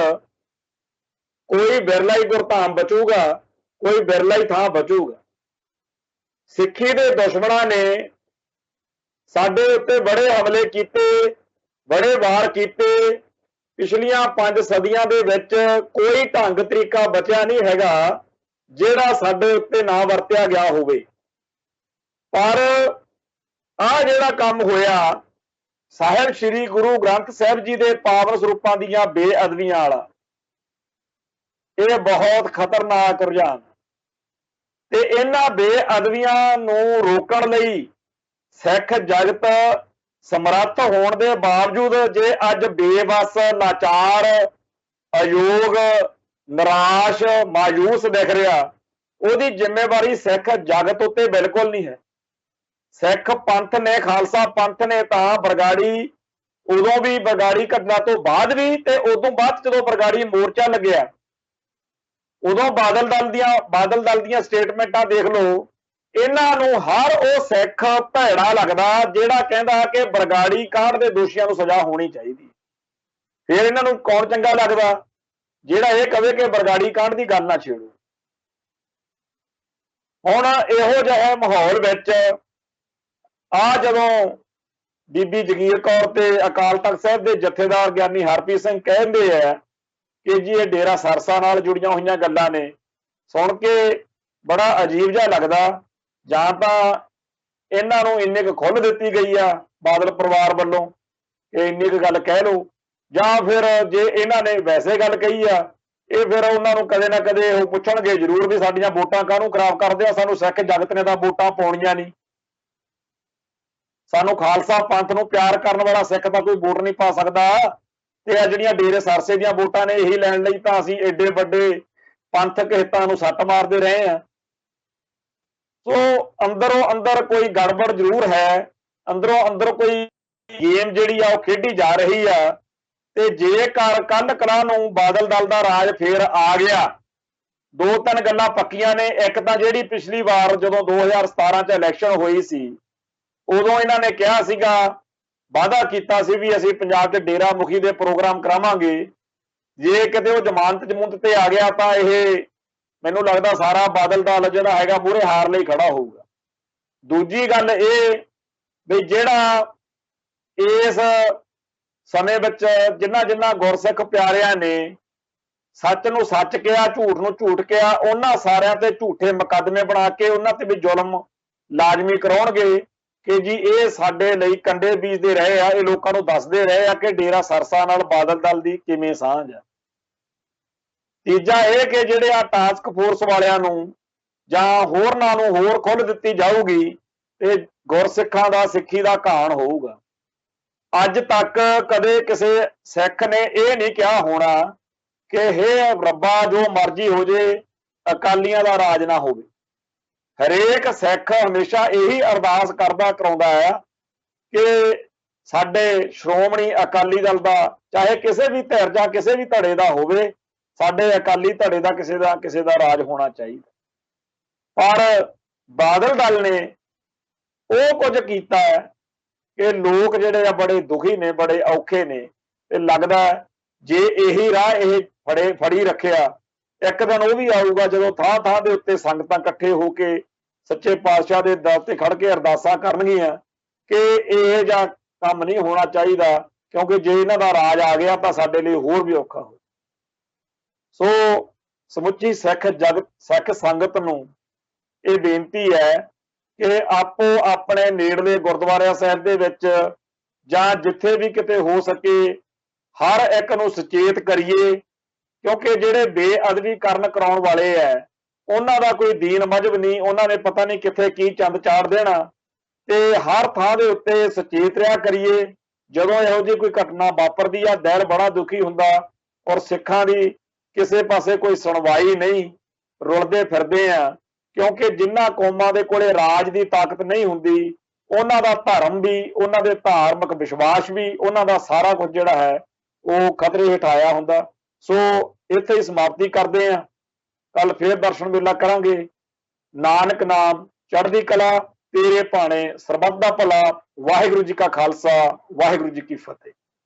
ਕੋਈ ਬਿਰਲਾ ਹੀ ਗੁਰਧਾਮ ਬਚੂਗਾ, ਕੋਈ ਬਿਰਲਾ ਹੀ ਥਾਂ ਬਚੂਗਾ। ਸਿੱਖੀ ਦੇ ਦੁਸ਼ਮਣਾਂ ਨੇ ਸਾਡੇ ਉੱਤੇ ਬੜੇ ਹਮਲੇ ਕੀਤੇ, ਬੜੇ ਵਾਰ ਕੀਤੇ। ਪਿਛਲੀਆਂ 5 ਸਦੀਆਂ ਦੇ ਵਿੱਚ ਕੋਈ ਢੰਗ ਤਰੀਕਾ ਬਚਿਆ ਨਹੀਂ ਹੈਗਾ ਜਿਹੜਾ ਸਾਡੇ ਉੱਤੇ ਨਾ ਵਰਤਿਆ ਗਿਆ ਹੋਵੇ। ਪਰ ਆਹ ਜਿਹੜਾ ਕੰਮ ਹੋਇਆ ਸਾਹਿਬ ਸ੍ਰੀ ਗੁਰੂ ਗ੍ਰੰਥ ਸਾਹਿਬ ਜੀ ਦੇ ਪਾਵਨ ਸਰੂਪਾਂ ਦੀਆਂ ਬੇਅਦਬੀਆਂ ਵਾਲਾ, ਇਹ ਬਹੁਤ ਖਤਰਨਾਕ ਰੁਝਾਨ, ਤੇ ਇਹਨਾਂ ਬੇਅਦਬੀਆਂ ਨੂੰ ਰੋਕਣ ਲਈ ਸਿੱਖ ਜਗਤ ਸਮਰੱਥ ਹੋਣ ਦੇ ਬਾਵਜੂਦ ਜੇ ਅੱਜ ਬੇਵੱਸ, ਲਾਚਾਰ, ਅਯੋਗ, ਨਿਰਾਸ਼, ਮਾਯੂਸ ਦਿਖ ਰਿਹਾ, ਉਹਦੀ ਜ਼ਿੰਮੇਵਾਰੀ ਸਿੱਖ ਜਗਤ ਉੱਤੇ ਬਿਲਕੁਲ ਨਹੀਂ ਹੈ। ਸਿੱਖ ਪੰਥ ਨੇ, ਖਾਲਸਾ ਪੰਥ ਨੇ ਤਾਂ ਬਰਗਾੜੀ, ਉਦੋਂ ਵੀ ਬਰਗਾੜੀ ਘਟਨਾ ਤੋਂ ਬਾਅਦ ਵੀ, ਤੇ ਉਦੋਂ ਬਾਅਦ ਜਦੋਂ ਬਰਗਾੜੀ ਮੋਰਚਾ ਲੱਗਿਆ ਉਦੋਂ ਬਾਦਲ ਦਲ ਦੀਆਂ ਸਟੇਟਮੈਂਟਾਂ ਦੇਖ ਲਓ। ਇਹਨਾਂ ਨੂੰ ਹਰ ਉਹ ਸਿੱਖ ਭੈੜਾ ਲੱਗਦਾ ਜਿਹੜਾ ਕਹਿੰਦਾ ਕਿ ਬਰਗਾੜੀ ਕਾਂਡ ਦੇ ਦੋਸ਼ੀਆਂ ਨੂੰ ਸਜ਼ਾ ਹੋਣੀ ਚਾਹੀਦੀ। ਫਿਰ ਇਹਨਾਂ ਨੂੰ ਕੌਣ ਚੰਗਾ ਲੱਗਦਾ ਜਿਹੜਾ ਇਹ ਕਹੇ ਕਿ ਬਰਗਾੜੀ ਕਾਂਡ ਦੀ ਗੱਲ ਨਾ ਛੇੜੋ। ਹੁਣ ਇਹੋ ਜਿਹੇ ਮਾਹੌਲ ਵਿੱਚ ਆ ਜਦੋਂ ਬੀਬੀ ਜਗੀਰ ਕੌਰ ਤੇ ਅਕਾਲ ਤਖਤ ਸਾਹਿਬ ਦੇ ਜਥੇਦਾਰ ਗਿਆਨੀ ਹਰਪ੍ਰੀਤ ਸਿੰਘ ਕਹਿੰਦੇ ਆ ਕਿ ਜੀ ਇਹ ਡੇਰਾ ਸਰਸਾ ਨਾਲ ਜੁੜੀਆਂ ਹੋਈਆਂ ਗੱਲਾਂ ਨੇ, ਸੁਣ ਕੇ ਬੜਾ ਅਜੀਬ ਜਿਹਾ ਲੱਗਦਾ। ਜਾਂ ਤਾਂ ਇਹਨਾਂ ਨੂੰ ਇੰਨੀ ਕੁ ਖੁੱਲ੍ਹ ਦਿੱਤੀ ਗਈ ਆ ਬਾਦਲ ਪਰਿਵਾਰ ਵੱਲੋਂ ਕਿ ਇੰਨੀ ਕੁ ਗੱਲ ਕਹਿ ਲਓ, ਜਾਂ ਫਿਰ ਜੇ ਇਹਨਾਂ ਨੇ ਵੈਸੇ ਗੱਲ ਕਹੀ ਆ, ਇਹ ਫਿਰ ਉਹਨਾਂ ਨੂੰ ਕਦੇ ਨਾ ਕਦੇ ਉਹ ਪੁੱਛਣਗੇ ਜ਼ਰੂਰ ਵੀ ਸਾਡੀਆਂ ਵੋਟਾਂ ਕਾਹਨੂੰ ਖਰਾਬ ਕਰਦੇ ਆ, ਸਾਨੂੰ ਸਿੱਖ ਜਗਤ ਨੇ ਤਾਂ ਵੋਟਾਂ ਪਾਉਣੀਆਂ ਨਹੀਂ, ਸਾਨੂੰ ਖਾਲਸਾ ਪੰਥ ਨੂੰ ਪਿਆਰ ਕਰਨ ਵਾਲਾ ਸਿੱਖ ਤਾਂ ਕੋਈ ਵੋਟ ਨਹੀਂ ਪਾ ਸਕਦਾ। ਤੇ ਆ ਜਿਹੜੀਆਂ ਡੇਰੇ ਸਰਸੇ ਦੀਆਂ ਵੋਟਾਂ ਨੇ ਇਹੀ ਲੈਣ ਲਈ ਤਾਂ ਅਸੀਂ ਏਡੇ ਵੱਡੇ ਪੰਥਕ ਹਿੱਤਾਂ ਨੂੰ ਸੱਟ ਮਾਰਦੇ ਰਹੇ ਆ। ਸੋ ਅੰਦਰੋਂ ਅੰਦਰ ਕੋਈ ਗੜਬੜ ਜ਼ਰੂਰ ਹੈ, ਅੰਦਰੋਂ ਅੰਦਰ ਕੋਈ ਗੇਮ ਜਿਹੜੀ ਆ ਉਹ ਖੇਡੀ ਜਾ ਰਹੀ ਆ। ਤੇ ਜੇਕਰ ਕੱਲ ਕਲਾ ਨੂੰ ਬਾਦਲ ਦਲ ਦਾ ਰਾਜ ਫੇਰ ਆ ਗਿਆ, ਦੋ ਤਿੰਨ ਗੱਲਾਂ ਪੱਕੀਆਂ ਨੇ। ਇੱਕ ਤਾਂ ਜਿਹੜੀ ਪਿਛਲੀ ਵਾਰ ਜਦੋਂ 2017 ਚ ਇਲੈਕਸ਼ਨ ਹੋਈ ਸੀ, ਉਦੋਂ ਇਹਨਾਂ ਨੇ ਕਿਹਾ ਸੀਗਾ, ਵਾਅਦਾ ਕੀਤਾ ਸੀ ਵੀ ਅਸੀਂ ਪੰਜਾਬ 'ਚ ਡੇਰਾ ਮੁਖੀ ਦੇ ਪ੍ਰੋਗਰਾਮ ਕਰਾਵਾਂਗੇ। ਜੇ ਕਿਤੇ ਉਹ ਜ਼ਮਾਨਤ ਜਮੂਨਤ ਤੇ ਆ ਗਿਆ ਤਾਂ ਇਹ ਮੈਨੂੰ ਲੱਗਦਾ ਸਾਰਾ ਬਾਦਲ ਦਲ ਜਿਹੜਾ ਹੈਗਾ ਮੂਹਰੇ ਹਾਰ ਲਈ ਖੜਾ ਹੋਊਗਾ। ਦੂਜੀ ਗੱਲ ਇਹ ਵੀ ਜਿਹੜਾ ਇਸ ਸਮੇਂ ਵਿੱਚ ਜਿਨ੍ਹਾਂ ਗੁਰਸਿੱਖ ਪਿਆਰਿਆਂ ਨੇ ਸੱਚ ਨੂੰ ਸੱਚ ਕਿਹਾ, ਝੂਠ ਨੂੰ ਝੂਠ ਕਿਹਾ, ਉਹਨਾਂ ਸਾਰਿਆਂ ਤੇ ਝੂਠੇ ਮੁਕੱਦਮੇ ਬਣਾ ਕੇ ਉਹਨਾਂ ਤੇ ਵੀ ਜ਼ੁਲਮ ਲਾਜ਼ਮੀ ਕਰਾਉਣਗੇ ਕਿ ਜੀ ਇਹ ਸਾਡੇ ਲਈ ਕੰਡੇ ਬੀਜਦੇ ਰਹੇ ਆ, ਇਹ ਲੋਕਾਂ ਨੂੰ ਦੱਸਦੇ ਰਹੇ ਆ ਕਿ ਡੇਰਾ ਸਰਸਾ ਨਾਲ ਬਾਦਲ ਦਲ ਦੀ ਕਿਵੇਂ ਸਾਂਝ ਆ। ਤੀਜਾ ਇਹ ਕਿ ਜਿਹੜੇ ਆ ਟਾਸਕ ਫੋਰਸ ਵਾਲਿਆਂ ਨੂੰ ਜਾਂ ਹੋਰਨਾਂ ਨੂੰ ਹੋਰ ਖੁੱਲ੍ਹ ਦਿੱਤੀ ਜਾਊਗੀ ਤੇ ਗੁਰਸਿੱਖਾਂ ਦਾ ਸਿੱਖੀ ਦਾ ਘਾਣ ਹੋਊਗਾ। ਅੱਜ ਤੱਕ ਕਦੇ ਕਿਸੇ ਸਿੱਖ ਨੇ ਇਹ ਨਹੀਂ ਕਿਹਾ ਹੋਣਾ ਕਿ ਹੇ ਰੱਬਾ ਜੋ ਮਰਜ਼ੀ ਹੋ ਜੇ ਅਕਾਲੀਆਂ ਦਾ ਰਾਜ ਨਾ ਹੋਵੇ। ਹਰੇਕ ਸਿੱਖ ਹਮੇਸ਼ਾ ਇਹੀ ਅਰਦਾਸ ਕਰਦਾ ਕਰਾਉਂਦਾ ਆ ਕਿ ਸਾਡੇ ਸ਼੍ਰੋਮਣੀ ਅਕਾਲੀ ਦਲ ਦਾ ਚਾਹੇ ਕਿਸੇ ਵੀ ਧਿਰ ਜਾਂ ਕਿਸੇ ਵੀ ਧੜੇ ਦਾ ਹੋਵੇ, ਸਾਡੇ ਅਕਾਲੀ ਧੜੇ ਦਾ ਕਿਸੇ ਦਾ ਰਾਜ ਹੋਣਾ ਚਾਹੀਦਾ। ਪਰ ਬਾਦਲ ਦਲ ਨੇ ਉਹ ਕੁਝ ਕੀਤਾ ਹੈ ਕਿ ਲੋਕ ਜਿਹੜੇ ਆ ਬੜੇ ਦੁਖੀ ਨੇ, ਬੜੇ ਔਖੇ ਨੇ। ਤੇ ਲੱਗਦਾ ਜੇ ਇਹੀ ਰਾਹ ਇਹ ਫੜੀ ਰੱਖਿਆ, ਇੱਕ ਦਿਨ ਉਹ ਵੀ ਆਊਗਾ ਜਦੋਂ ਥਾਂ ਥਾਂ ਦੇ ਉੱਤੇ ਸੰਗਤਾਂ ਇਕੱਠੇ ਹੋ ਕੇ ਸੱਚੇ ਪਾਤਸ਼ਾਹ ਦੇ ਦਰ ਤੇ ਖੜ ਕੇ ਅਰਦਾਸਾਂ ਕਰਨਗੀਆਂ ਕਿ ਇਹ ਜਿਹਾ ਕੰਮ ਨਹੀਂ ਹੋਣਾ ਚਾਹੀਦਾ, ਕਿਉਂਕਿ ਜੇ ਇਹਨਾਂ ਦਾ ਰਾਜ ਆ ਗਿਆ ਤਾਂ ਸਾਡੇ ਲਈ ਹੋਰ ਵੀ ਔਖਾ ਹੋ। ਸੋ ਸਮੁੱਚੀ ਸਿੱਖ ਸੰਗਤ ਨੂੰ ਇਹ ਬੇਨਤੀ ਹੈ ਕਿ ਆਪੋ ਆਪਣੇ ਨੇੜਲੇ ਗੁਰਦੁਆਰਾ ਸਾਹਿਬ ਦੇ ਵਿੱਚ ਜਾਂ ਜਿੱਥੇ ਵੀ ਕਿਤੇ ਹੋ ਸਕੇ ਹਰ ਇੱਕ ਨੂੰ ਸੁਚੇਤ ਕਰੀਏ, ਕਿਉਂਕਿ ਜਿਹੜੇ ਬੇਅਦਬੀ ਕਰਾਉਣ ਵਾਲੇ ਹੈ ਉਹਨਾਂ ਦਾ ਕੋਈ ਦੀਨ ਮਜ਼ਹਬ ਨਹੀਂ, ਉਹਨਾਂ ਨੇ ਪਤਾ ਨਹੀਂ ਕਿੱਥੇ ਕੀ ਚੰਦ ਚਾੜ ਦੇਣਾ। ਤੇ ਹਰ ਥਾਂ ਦੇ ਉੱਤੇ ਸੁਚੇਤ ਰਿਹਾ ਕਰੀਏ। ਜਦੋਂ ਇਹੋ ਜਿਹੀ ਕੋਈ ਘਟਨਾ ਵਾਪਰਦੀ ਆ ਦਿਲ ਬੜਾ ਦੁਖੀ ਹੁੰਦਾ, ਔਰ ਸਿੱਖਾਂ ਦੀ ਕਿਸੇ ਪਾਸੇ ਕੋਈ ਸੁਣਵਾਈ ਨਹੀਂ, ਰੁਲਦੇ ਫਿਰਦੇ ਆ। ਕਿਉਂਕਿ ਜਿਨ੍ਹਾਂ ਕੌਮਾਂ ਦੇ ਕੋਲੇ ਰਾਜ ਦੀ ਤਾਕਤ ਨਹੀਂ ਹੁੰਦੀ, ਉਹਨਾਂ ਦਾ ਧਰਮ ਵੀ, ਉਹਨਾਂ ਦੇ ਧਾਰਮਿਕ ਵਿਸ਼ਵਾਸ ਵੀ, ਉਹਨਾਂ ਦਾ ਸਾਰਾ ਕੁਝ ਜਿਹੜਾ ਹੈ ਉਹ ਖਤਰੇ ਹੇਠ ਆਇਆ ਹੁੰਦਾ। ਸੋ ਇੱਥੇ ਹੀ ਸਮਾਪਤੀ ਕਰਦੇ ਆ, ਕੱਲ ਫੇਰ ਦਰਸ਼ਨ ਮੇਲਾ ਕਰਾਂਗੇ। ਨਾਨਕ ਨਾਮ ਚੜ੍ਹਦੀ ਕਲਾ, ਤੇਰੇ ਭਾਣੇ ਸਰਬੱਤ ਦਾ ਭਲਾ। ਵਾਹਿਗੁਰੂ ਜੀ ਕਾ ਖਾਲਸਾ, ਵਾਹਿਗੁਰੂ ਜੀ ਕੀ ਫਤਿਹ।